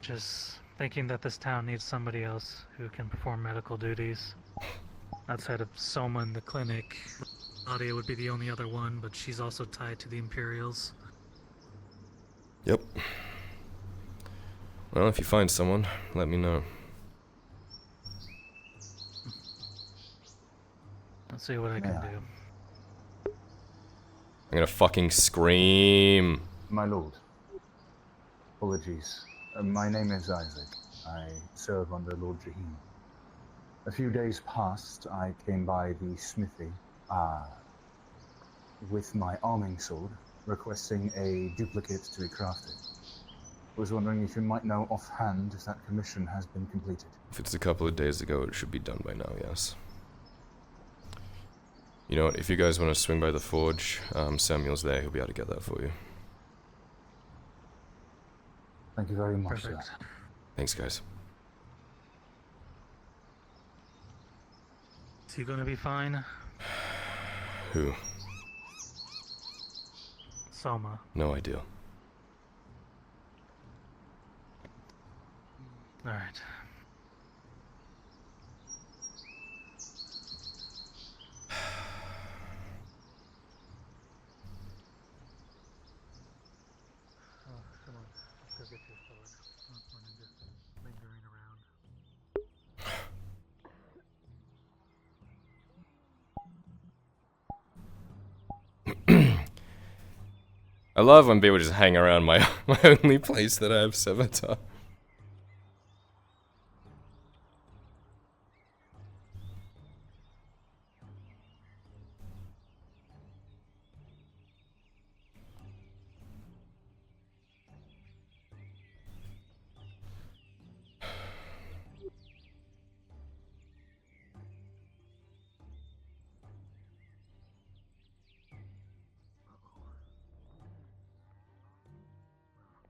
Just thinking that this town needs somebody else who can perform medical duties. Outside of Soma in the clinic, Gradia would be the only other one, but she's also tied to the Imperials. Yep. Well, if you find someone, let me know. I'll see what I can do. I'm gonna fucking scream. My lord. Apologies. My name is Isaac. I serve under Lord Jaheen. A few days past, I came by the smithy with my arming sword, requesting a duplicate to be crafted. I was wondering if you might know offhand if that commission has been completed. If it's a couple of days ago, it should be done by now, yes. You know what, if you guys want to swing by the forge, Samuel's there, he'll be able to get that for you. Thank you very much, sir. Thanks, guys. Is he gonna be fine? Who? Soma. No idea. Alright. Oh, come on. Let's go get your sword. Not fun and just lingering around. I love when people just hang around my only place that I have Sevatar.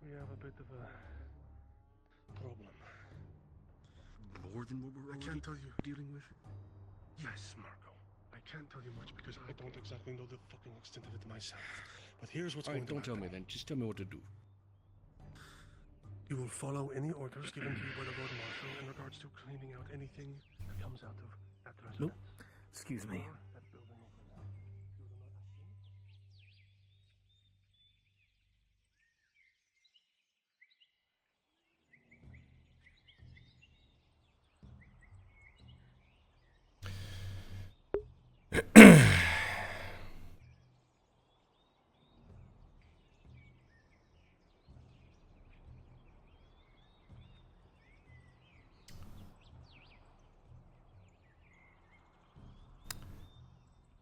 We have a bit of a problem. More than what we're I already can't tell you dealing with. Yes, Marco. I can't tell you much because I don't exactly know the fucking extent of it myself. But here's what's going to happen. Don't tell me then. Just tell me what to do. You will follow any orders given to you by the Lord Marshal in regards to cleaning out anything that comes out of that residence. Excuse me. That building over there.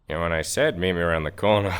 Yeah, when I said meet me around the corner.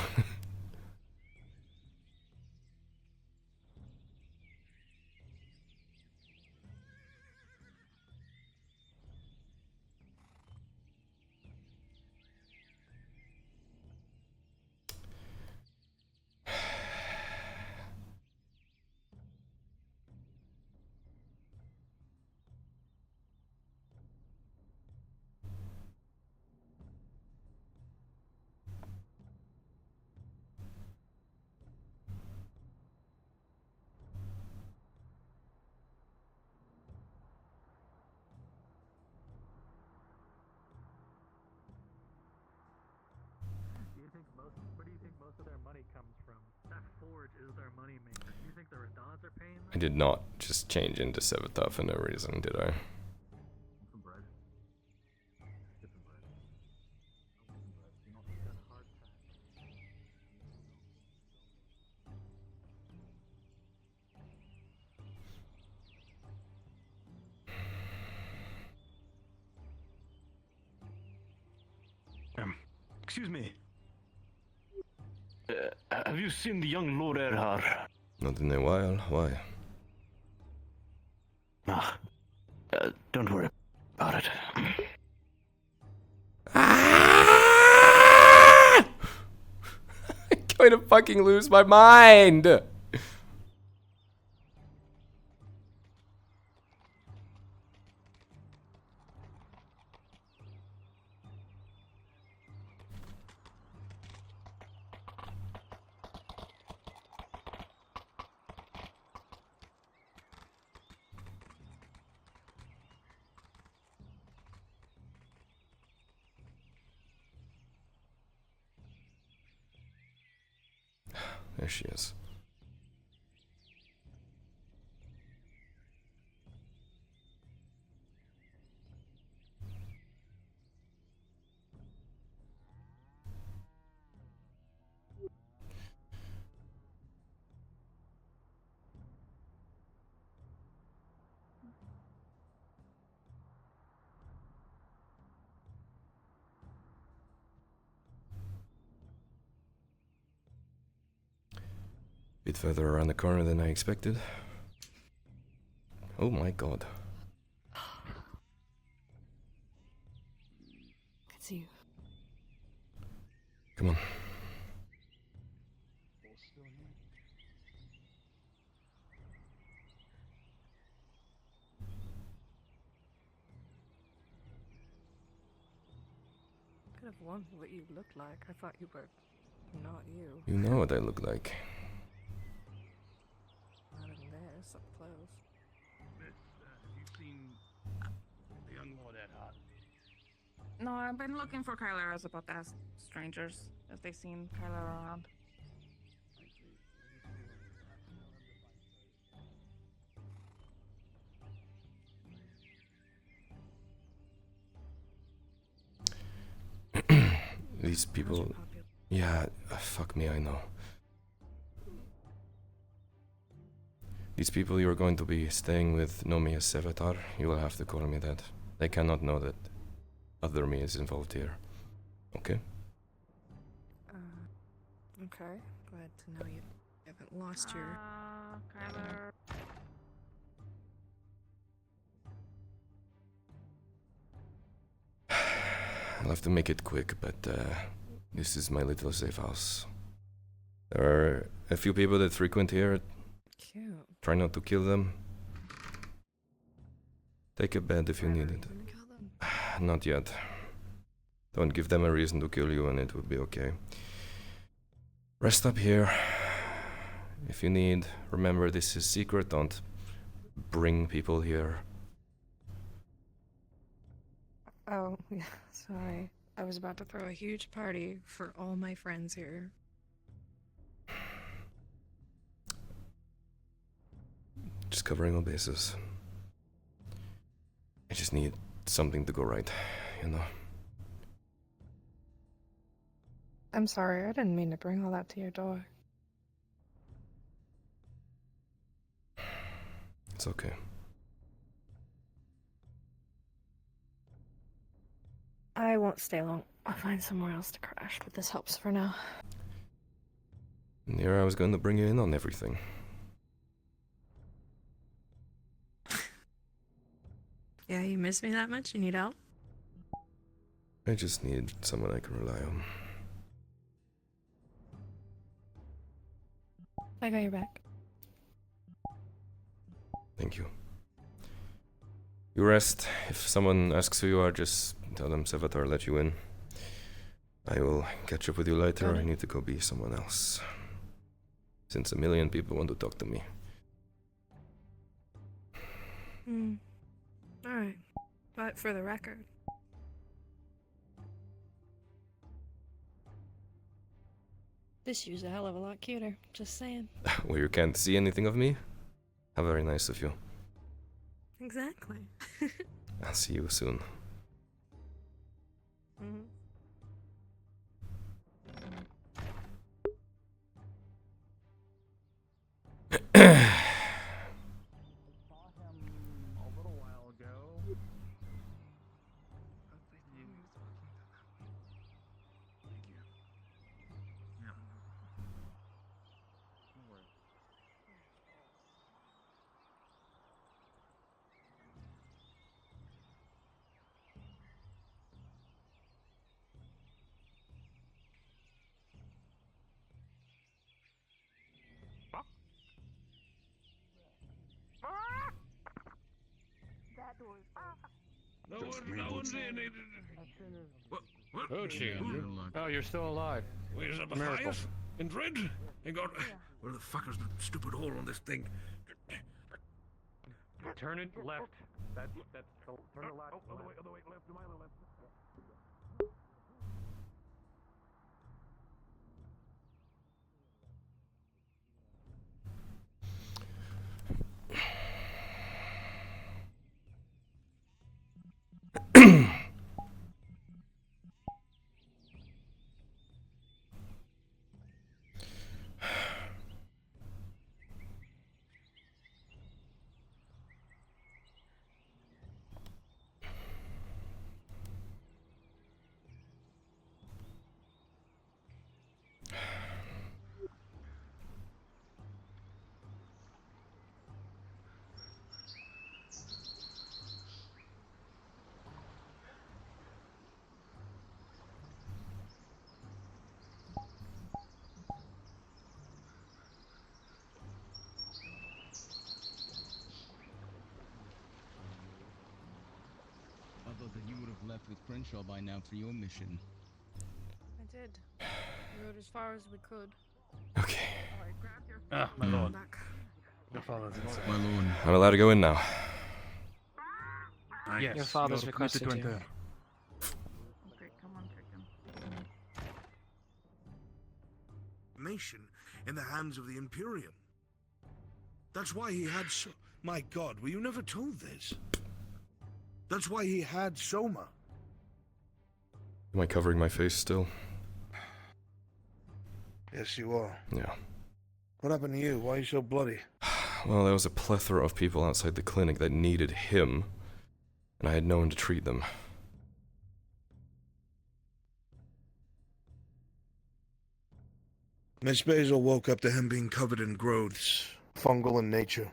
Where do you think most of their money comes from? That forge is their money maker. Do you think the Radons are paying them? I did not just change into Sevatar for no reason, did I? Excuse me. Have you seen the young Lord Erhard? Not in a while. Why? Don't worry about it. I'm going to fucking lose my mind! There she is. Bit further around the corner than I expected. Oh my god. It's you. Come on. Could have wondered what you looked like. I thought you were not you. You know what I look like. Not in this, up close. Miss, have you seen the young lord at heart? No, I've been looking for Kyler. I was about to ask strangers if they've seen Kyler around. These people... Yeah, fuck me, I know. These people you're going to be staying with know me as Sevatar. You will have to call me that. They cannot know that other me is involved here. Okay? Okay. Glad to know you haven't lost your... Kyler. I'll have to make it quick, but this is my little safe house. There are a few people that frequent here. Cute. Try not to kill them. Take a bed if you need it. Not yet. Don't give them a reason to kill you and it will be okay. Rest up here. If you need, remember this is secret, don't bring people here. Oh, yeah, sorry. I was about to throw a huge party for all my friends here. Just covering all bases. I just need something to go right, you know? I'm sorry, I didn't mean to bring all that to your door. It's okay. I won't stay long. I'll find somewhere else to crash, but this helps for now. And here I was going to bring you in on everything. Yeah, you miss me that much? You need help? I just need someone I can rely on. I got your back. Thank you. You rest. If someone asks who you are, just tell them Sevatar let you in. I will catch up with you later. I need to go be someone else. Since a million people want to talk to me. Alright. But for the record... This you's a hell of a lot cuter. Just saying. Well, you can't see anything of me? How very nice of you. Exactly. I'll see you soon. No one's in it. Oh, oh, you're still alive. Wait, is that Miracle. Matthias? In red? Hang on. Where the fuck is the stupid hole on this thing? Turn it left. That's turn it left. Other way, left, to my left. left with Crenshaw by now for your mission. I did. We rode as far as we could. Okay. Ah, my lord. Your father's inside. My lord. I'm allowed to go in now. Yes, Your father's you're permitted requested to you. enter. Okay, come on, Kraken. Nation in the hands of the Imperium. That's why he had so... My God, were you never told this? That's why he had Soma. Am I covering my face still? Yes, you are. Yeah. What happened to you? Why are you so bloody? Well, there was a plethora of people outside the clinic that needed him, and I had no one to treat them. Miss Basil woke up to him being covered in growths, fungal in nature.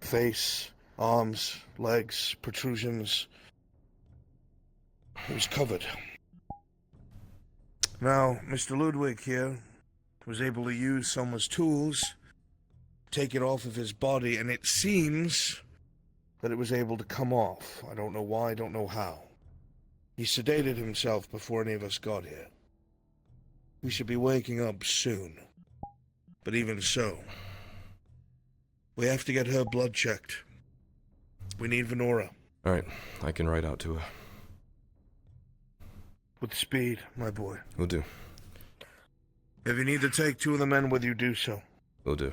Face, arms, legs, protrusions. He was covered. Now, Mr. Ludwig here was able to use Soma's tools, take it off of his body, and it seems that it was able to come off. I don't know why, I don't know how. He sedated himself before any of us got here. We should be waking up soon. But even so, we have to get her blood checked. We need Venora. Alright, I can ride out to her. With speed, my boy. Will do. If you need to take 2 of the men with you, do so. Will do.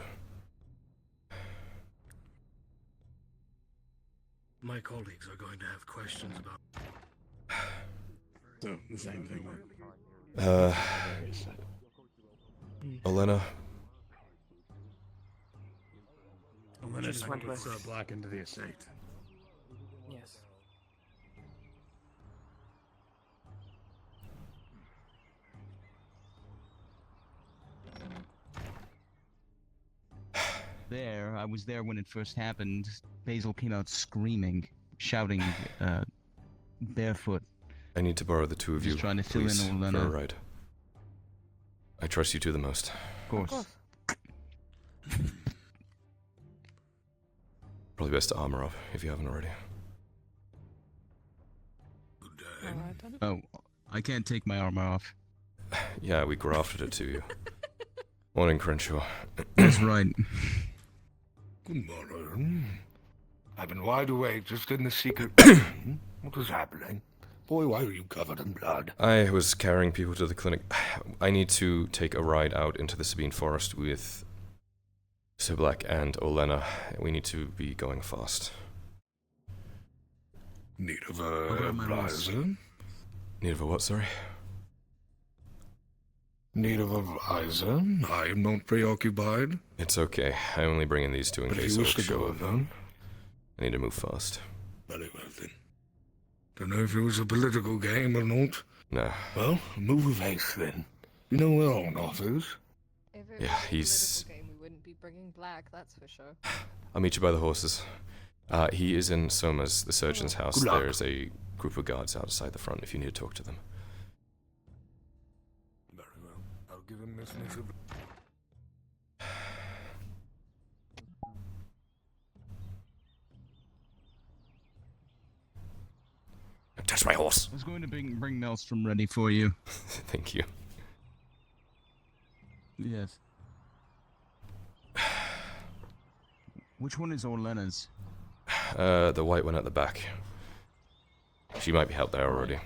My colleagues are going to have questions about... So, the same thing. Olena. Just went with Black into the estate. Yes. I was there when it first happened. Basil came out screaming, shouting, barefoot. I need to borrow the 2 of you, Just trying to fill please, in Olena. for a ride. I trust you 2 the most. Of course. Probably best to armor up, if you haven't already. Oh, I can't take my armor off. Yeah, we grafted it to you. Morning, Crenshaw. That's right. Good morning. I've been wide awake, just in the secret. What was happening? Boy, why are you covered in blood? I was carrying people to the clinic. I need to take a ride out into the Sabine Forest with Sir Black and Olena. We need to be going fast. Need of a advisor? Need of a what, sorry? Need of a advisor? I am not preoccupied. It's okay. I only bring in these 2 in But if case you of wish to show go up. then. I need to move fast. Very well then. Don't know if it was a political game or not. No. Well, move with haste then. You know where Ornoth is? If it Yeah, was a he's... political game, we wouldn't be bringing Black, that's for sure. I'll meet you by the horses. He is in Soma's, the surgeon's house. Good luck. There's a group of guards outside the front if you need to talk to them. Very well. I'll give him this news. Touch my horse. I was going to bring Maelstrom ready for you. Thank you. Yes. Which one is Olena's? The white one at the back. She might be out there already.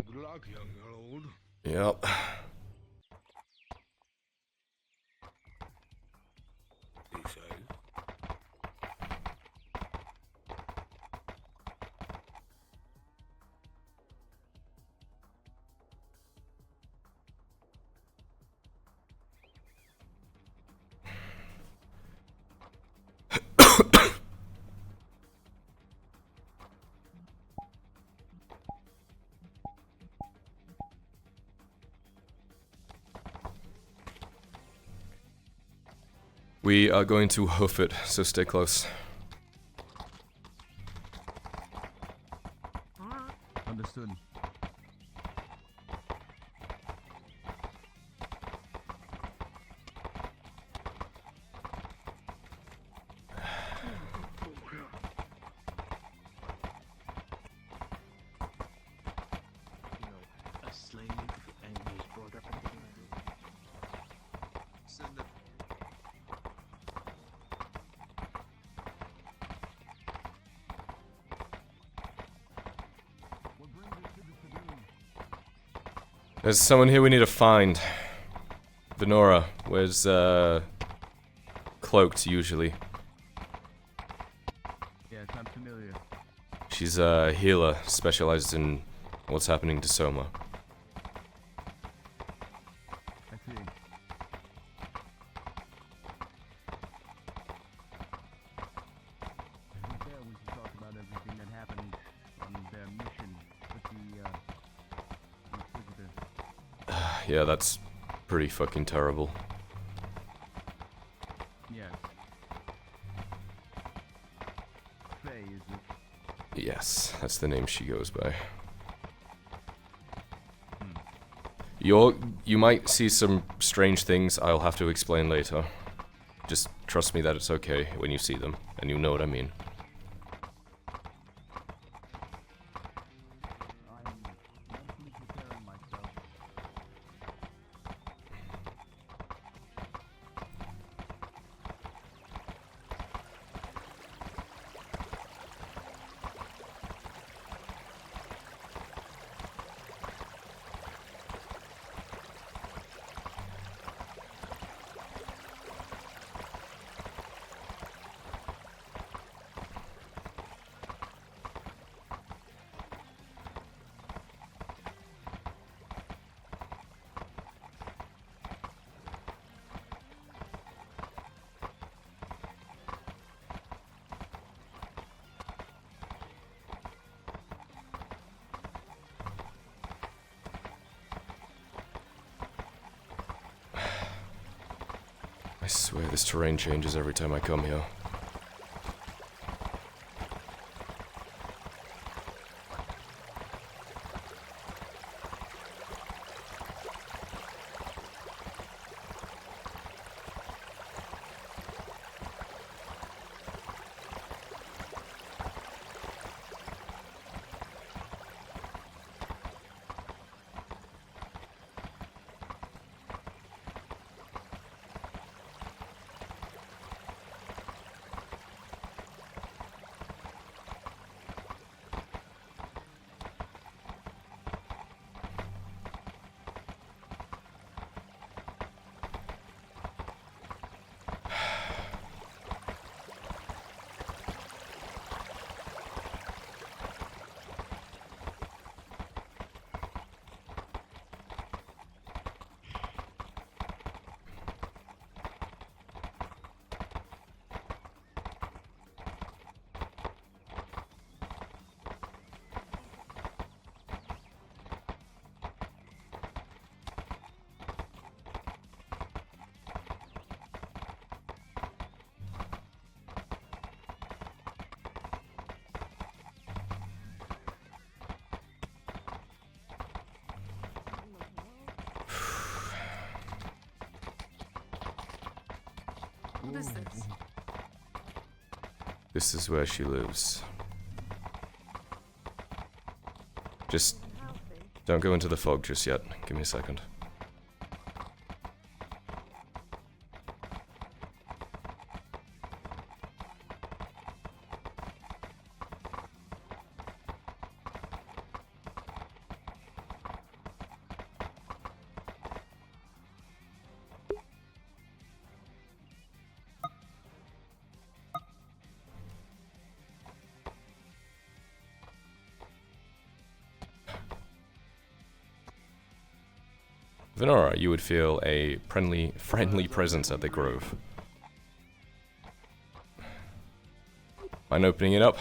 Good luck, young old. Yep. He says. We are going to hoof it, so stay close. Understood. There's someone here we need to find. Venora, where's, Cloaked, usually? Yes, I'm familiar. She's a healer, specializes in what's happening to Soma. I see. There we can talk about everything that happened on their mission with the Inquisitor. Yeah, that's pretty fucking terrible. Yes. Faye, is it? Yes, that's the name she goes by. Hmm. You might see some strange things I'll have to explain later. Just trust me that it's okay when you see them, and you know what I mean. I'm mentally preparing myself. I swear this terrain changes every time I come here. What is this? This is where she lives. Just don't go into the fog just yet. Give me a second. Venora, you would feel a friendly presence at the grove. Mind opening it up?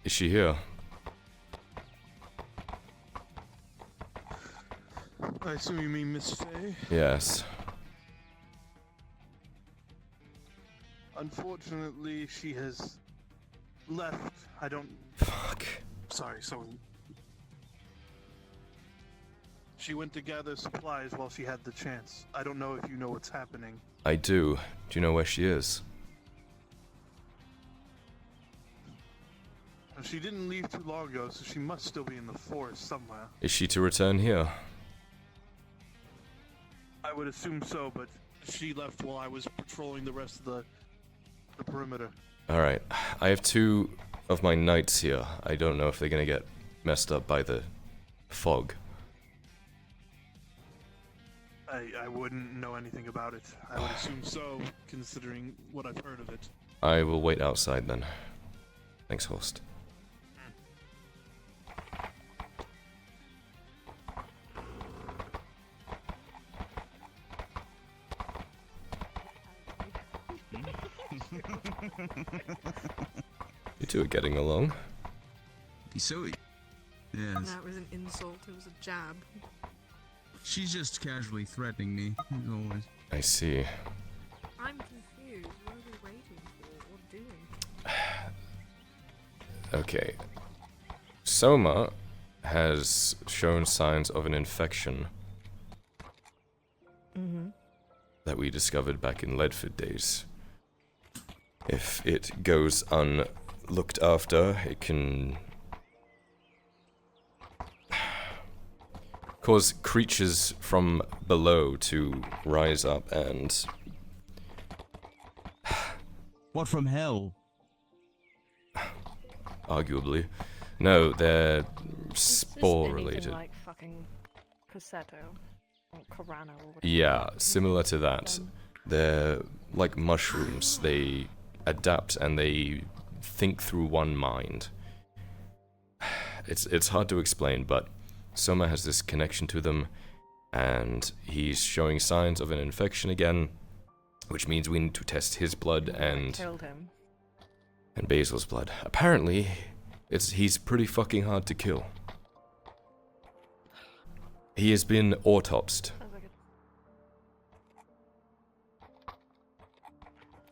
Is she here? I assume you mean Miss Faye? Yes. Unfortunately, she has left. I don't... Fuck. Sorry, someone... She went to gather supplies while she had the chance. I don't know if you know what's happening. I do. Do you know where she is? She didn't leave too long ago, so she must still be in the forest somewhere. Is she to return here? I would assume so, but she left while I was patrolling the rest of the perimeter. Alright, I have 2 of my knights here. I don't know if they're gonna get messed up by the fog. I wouldn't know anything about it. I would assume so, considering what I've heard of it. I will wait outside then. Thanks, host. You two are getting along. So, yes. That was an insult. It was a jab. She's just casually threatening me, as always. I see. I'm confused. What are we waiting for? What doing? Okay. Soma has shown signs of an infection that we discovered back in Ledford days. If it goes unlooked after, it can cause creatures from below to rise up and... What, from hell? Arguably. No, they're spore-related. Like fucking Corsetto or Corano or whatever. Yeah, similar to that. They're like mushrooms. They adapt and they think through one mind. It's hard to explain, but Soma has this connection to them, and he's showing signs of an infection again, which means we need to test his blood and Killed him. and Basil's blood. Apparently, he's pretty fucking hard to kill. He has been autopsied.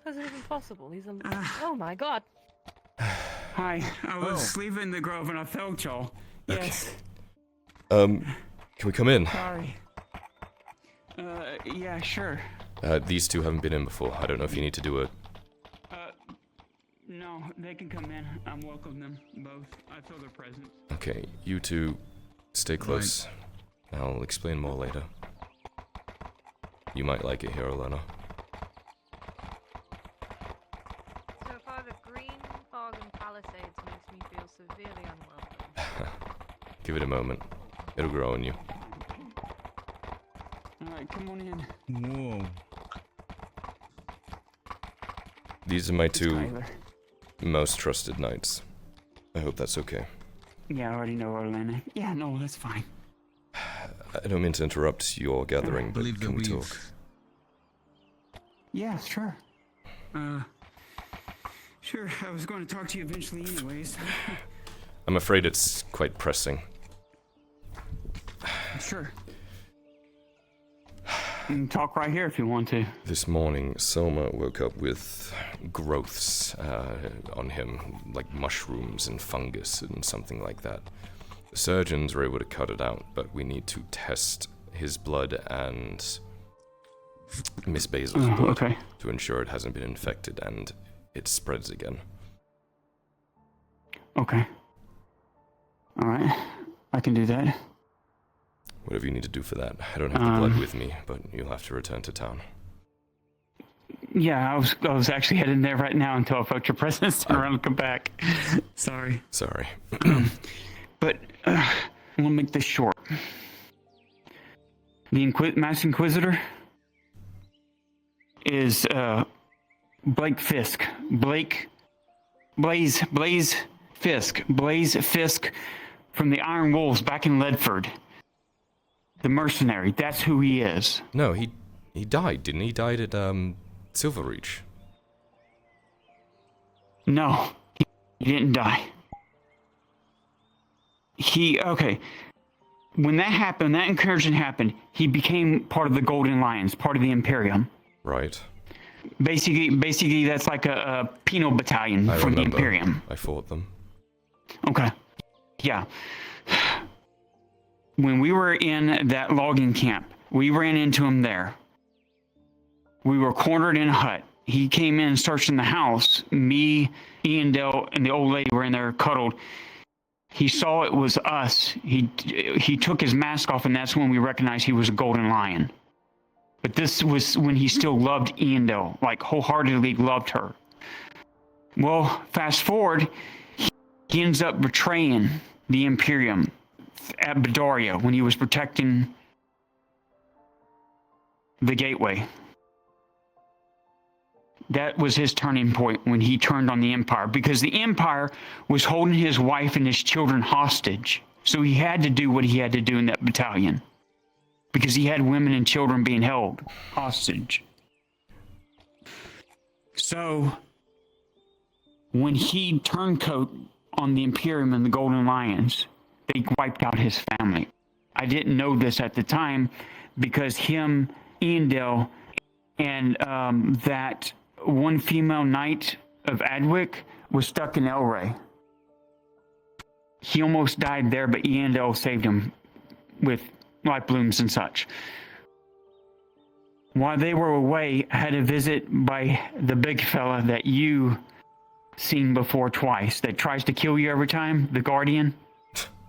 How's it even possible? He's a... oh my god. Hi, I was leaving the grove and I felt y'all. Yes. Can we come in? Sorry. Yeah, sure. These two haven't been in before. I don't know if you need to do it. No, they can come in. I'm welcome them both. I feel their presence. Okay, you two stay close. I'll explain more later. You might like it here, Elena. So far, the green fog and palisades makes me feel severely unwelcome. Give it a moment. It'll grow on you. Alright, come on in. Whoa. These are my 2 Tyler. most trusted knights. I hope that's okay. Yeah, I already know Orlana. Yeah, no, that's fine. I don't mean to interrupt your gathering, but can we talk? Yeah, sure. Sure, I was going to talk to you eventually anyways. I'm afraid it's quite pressing. Sure. You can talk right here if you want to. This morning, Soma woke up with growths on him, like mushrooms and fungus and something like that. The surgeons were able to cut it out, but we need to test his blood and Miss Basil's blood to ensure it hasn't been infected and it spreads again. Okay. Alright, I can do that. Whatever you need to do for that. I don't have the blood with me, but you'll have to return to town. Yeah, I was actually heading there right now until I felt your presence turn around and come back. Sorry. Sorry. But I want to make this short. The Master Inquisitor is Blake Fisk. Blaze Fisk from the Iron Wolves back in Ledford. The mercenary, that's who he is. No, he died, didn't he? He died at Silverreach. No, he didn't die. When that happened, that incursion happened, he became part of the Golden Lions, part of the Imperium. Right. Basically, that's like a penal battalion from the Imperium. I fought them. Okay. Yeah. When we were in that logging camp, we ran into him there. We were cornered in a hut. He came in and searched in the house. Me, Ian Dell, and the old lady were in there cuddled. He saw it was us. He took his mask off, and that's when we recognized he was a Golden Lion. But this was when he still loved Iandel, like wholeheartedly loved her. Well, fast forward, he ends up betraying the Imperium at Bedaria when he was protecting the Gateway. That was his turning point when he turned on the Empire, because the Empire was holding his wife and his children hostage. So he had to do what he had to do in that battalion, because he had women and children being held hostage. So when he turncoat on the Imperium and the Golden Lions, they wiped out his family. I didn't know this at the time, because him, Iandel, and that one female knight of Adwick was stuck in Elray. He almost died there, but Iandel saved him with life blooms and such. While they were away, I had a visit by the big fella that you seen before twice, that tries to kill you every time, the Guardian.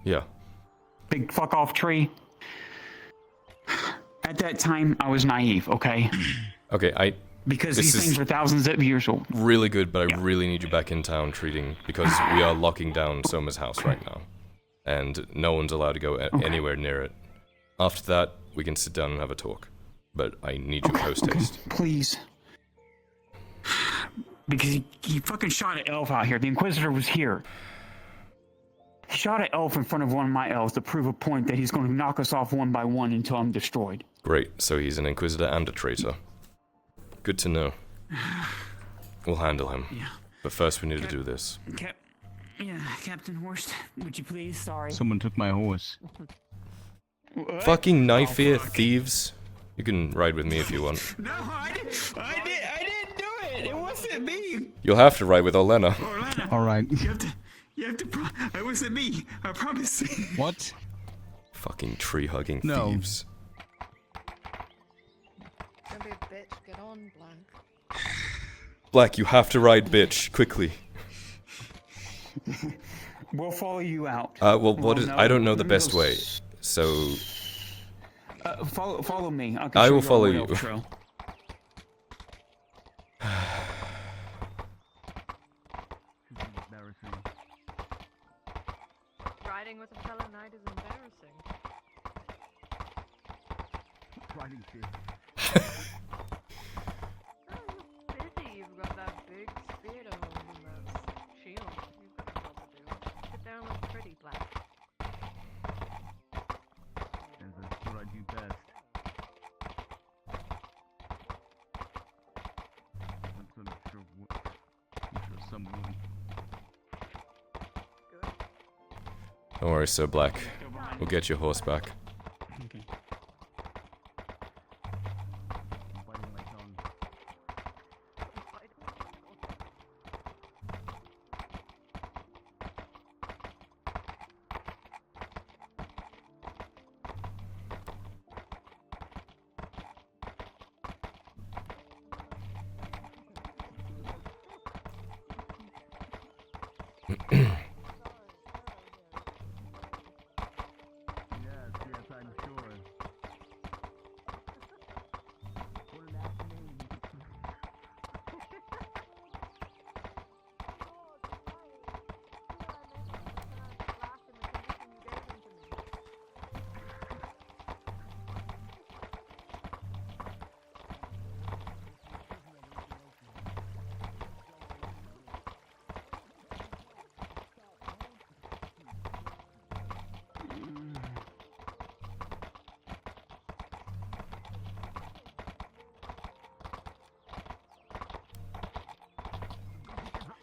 Yeah. Big fuck off tree. At that time, I was naive, okay? Okay, because these things are thousands of years old. Really good, but I really need you back in town treating, because we are locking down Soma's house right now. And no one's allowed to go anywhere near it. After that, we can sit down and have a talk. But I need you post-haste. Please. Because he fucking shot an elf out here. The Inquisitor was here. He shot an elf in front of one of my elves to prove a point that he's going to knock us off one by one until I'm destroyed. Great, so he's an Inquisitor and a traitor. Good to know. We'll handle him. Yeah. But first we need to do this. Captain Horst, would you please? Sorry. Someone took my horse. Fucking knife ear thieves. You can ride with me if you want. No, I didn't do it. It wasn't me. You'll have to ride with Olena. Alright. You have to it wasn't me. I promise. What? Fucking tree-hugging thieves. Don't be a bitch. Get on, Blank. Black, you have to ride, bitch. Quickly. We'll follow you out. Well, what is... I don't know the best way, so... Follow me. I will follow you. Riding with a fellow knight is embarrassing. Riding Busy, you've got that big spear to hold and that shield. You've got a job to do. Sit down and pretty, Black. That's what I do best. I'm not sure what. I'm sure someone. Don't worry, Sir Black. We'll get your horse back. Okay.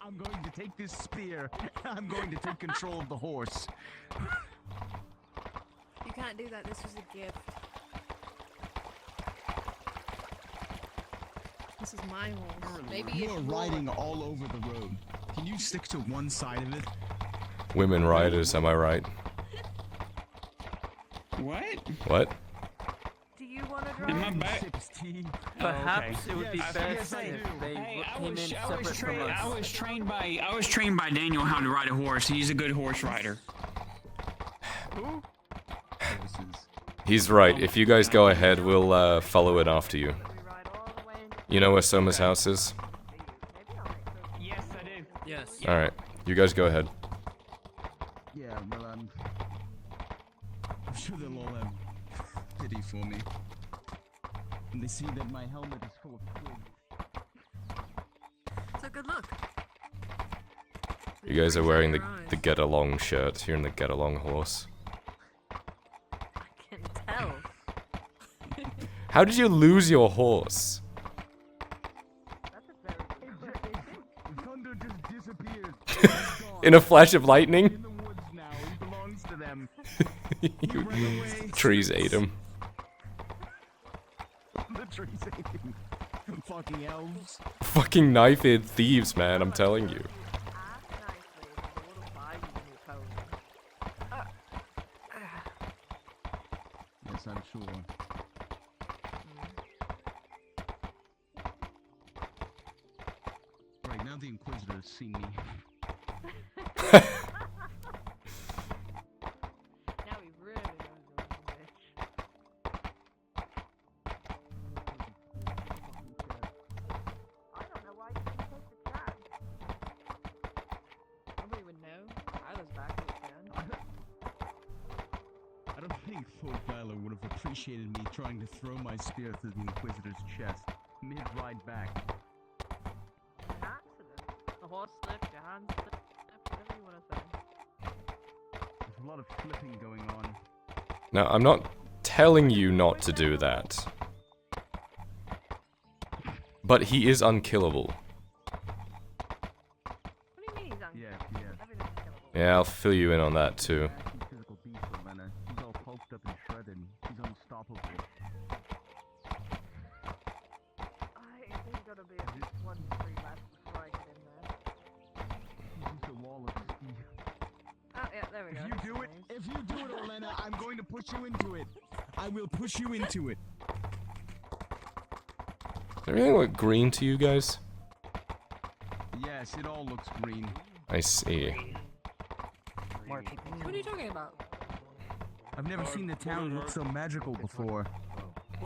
I'm going to take this spear. I'm going to take control of the horse. You can't do that. This was a gift. This is my horse. Maybe You if are you riding all over the road. Can you stick to one side of it? Women riders, am I right? What? What? Do you want to Am I drive? back? Perhaps it would be best if they came in separate from us. I was trained by Daniel how to ride a horse. He's a good horse rider. Who? He's right. If you guys go ahead, we'll follow it after you. You know where Soma's house is? Yes, I do. Yes. Alright, you guys go ahead. Yeah, well, I'm sure they'll all have pity for me. When they see that my helmet is full of twigs. It's a good look. You guys are wearing the get along shirt. You're in the get along horse. I can tell. How did you lose your horse? Thunder just disappeared. In a flash of lightning? In the woods now. He belongs to them. Trees ate him. The trees ate him. Fucking elves. Fucking knife-eared thieves, man, I'm telling you. Yes, I'm sure. Right, now the Inquisitors see me. Now he really knows you're a bitch. I don't know why you didn't take the trap. Nobody would know. I was back at the end. I don't think Fort Valor would have appreciated me trying to throw my spear through the Inquisitor's chest, mid-ride back. An accident. The horse slipped, your hand slipped, whatever you want to say. There's a lot of flipping going on. Now, I'm not telling you not to do that. But he is unkillable. What do you mean he's unkillable? Yeah. Everything's killable. Yeah, I'll fill you in on that too. Physical beast, Lena. He's all pulped up and shredded. He's unstoppable. I think there's gotta be at least 1 tree left before I get in there. He's just a wall of steel. Oh, yeah, there we go. If you do it, Olena, I'm going to push you into it. I will push you into it. Does everything look green to you guys? Yes, it all looks green. I see. What are you talking about? I've never seen the town look so magical before.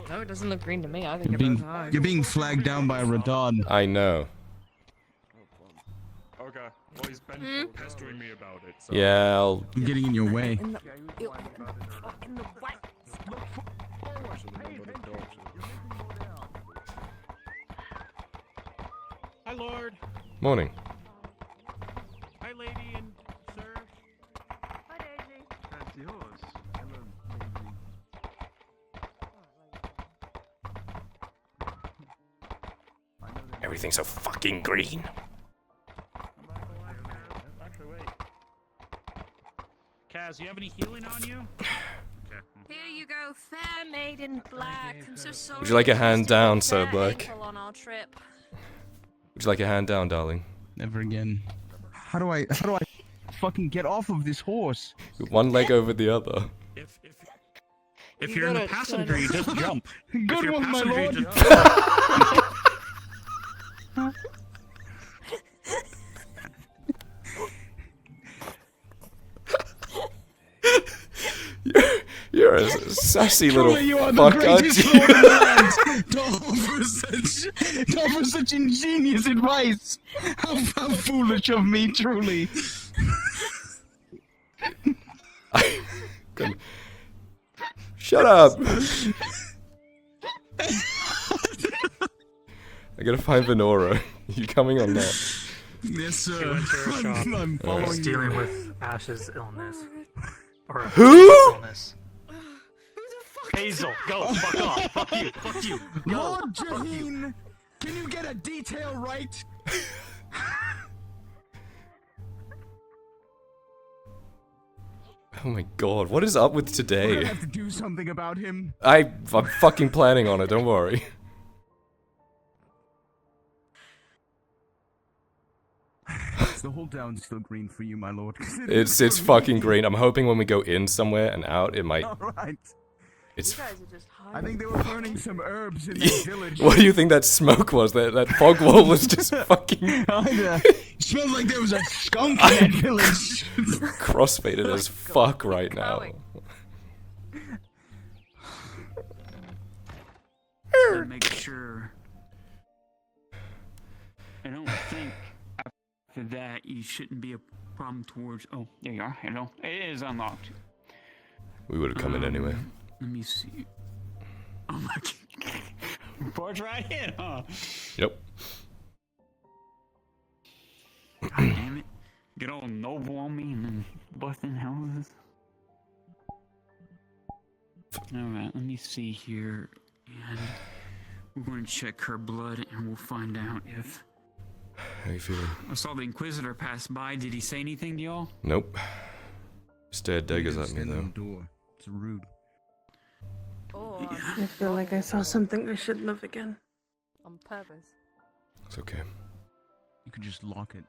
No, it doesn't look green to me. I think it looks high. You're being flagged down by Radon. I know. Okay, well he's been pestering me about it, so... Yeah, I'm getting in your way. In the what? Hi, Lord. Morning. Hi, lady and sir. Hi, Daisy. That's yours. Hello, Everything's so fucking green. Actually, wait. Kaz, you have any healing on you? Okay. Here you go, fair maiden black. I'm so sorry. Would you like a hand twisted down, your Sir fair Black? ankle on our trip. Would you like a hand down, darling? Never again. How do I fucking get off of this horse? One leg over the other. If you're in the passenger, you just jump. Good one, my lord. You're a sassy little Truly, you are fuck, the aren't greatest you? lord in the land. To offer such ingenious advice. How foolish of me, truly. Shut up! I gotta find Venora. You coming on that? Yes, She sir. went to her shop. I'm While following dealing you. with Ash's illness. Or Who? illness. Hazel, go, fuck off, fuck you, fuck you. Go, Lord fuck you. Jaheen, can you get a detail right? Oh my god, what is up with I today? have to do something about him. I'm fucking planning on it, don't worry. The whole town's still green for you, my lord. It's fucking green. I'm hoping when we go in somewhere and out, it might... Alright. It's... I think they were burning some herbs in that village. What do you think that smoke was? That fog wall was just fucking... It smelled like there was a skunk in that village. crossfaded as fuck right now. to make sure. I don't think after that you shouldn't be a problem towards. Oh, there you are. Hello. It is unlocked. We would have come in anyway. Let me see. Oh my god. Porch right in, huh? Yep. God damn it. Get all noble on me and then busting houses. Alright, let me see here. And we're going to check her blood and we'll find out if. How you feeling? I saw the Inquisitor pass by. Did he say anything to y'all? Nope. Stared daggers at me though. Door. It's rude. Oh, I feel like I saw something I shouldn't have again. on purpose. It's okay. You could just lock it.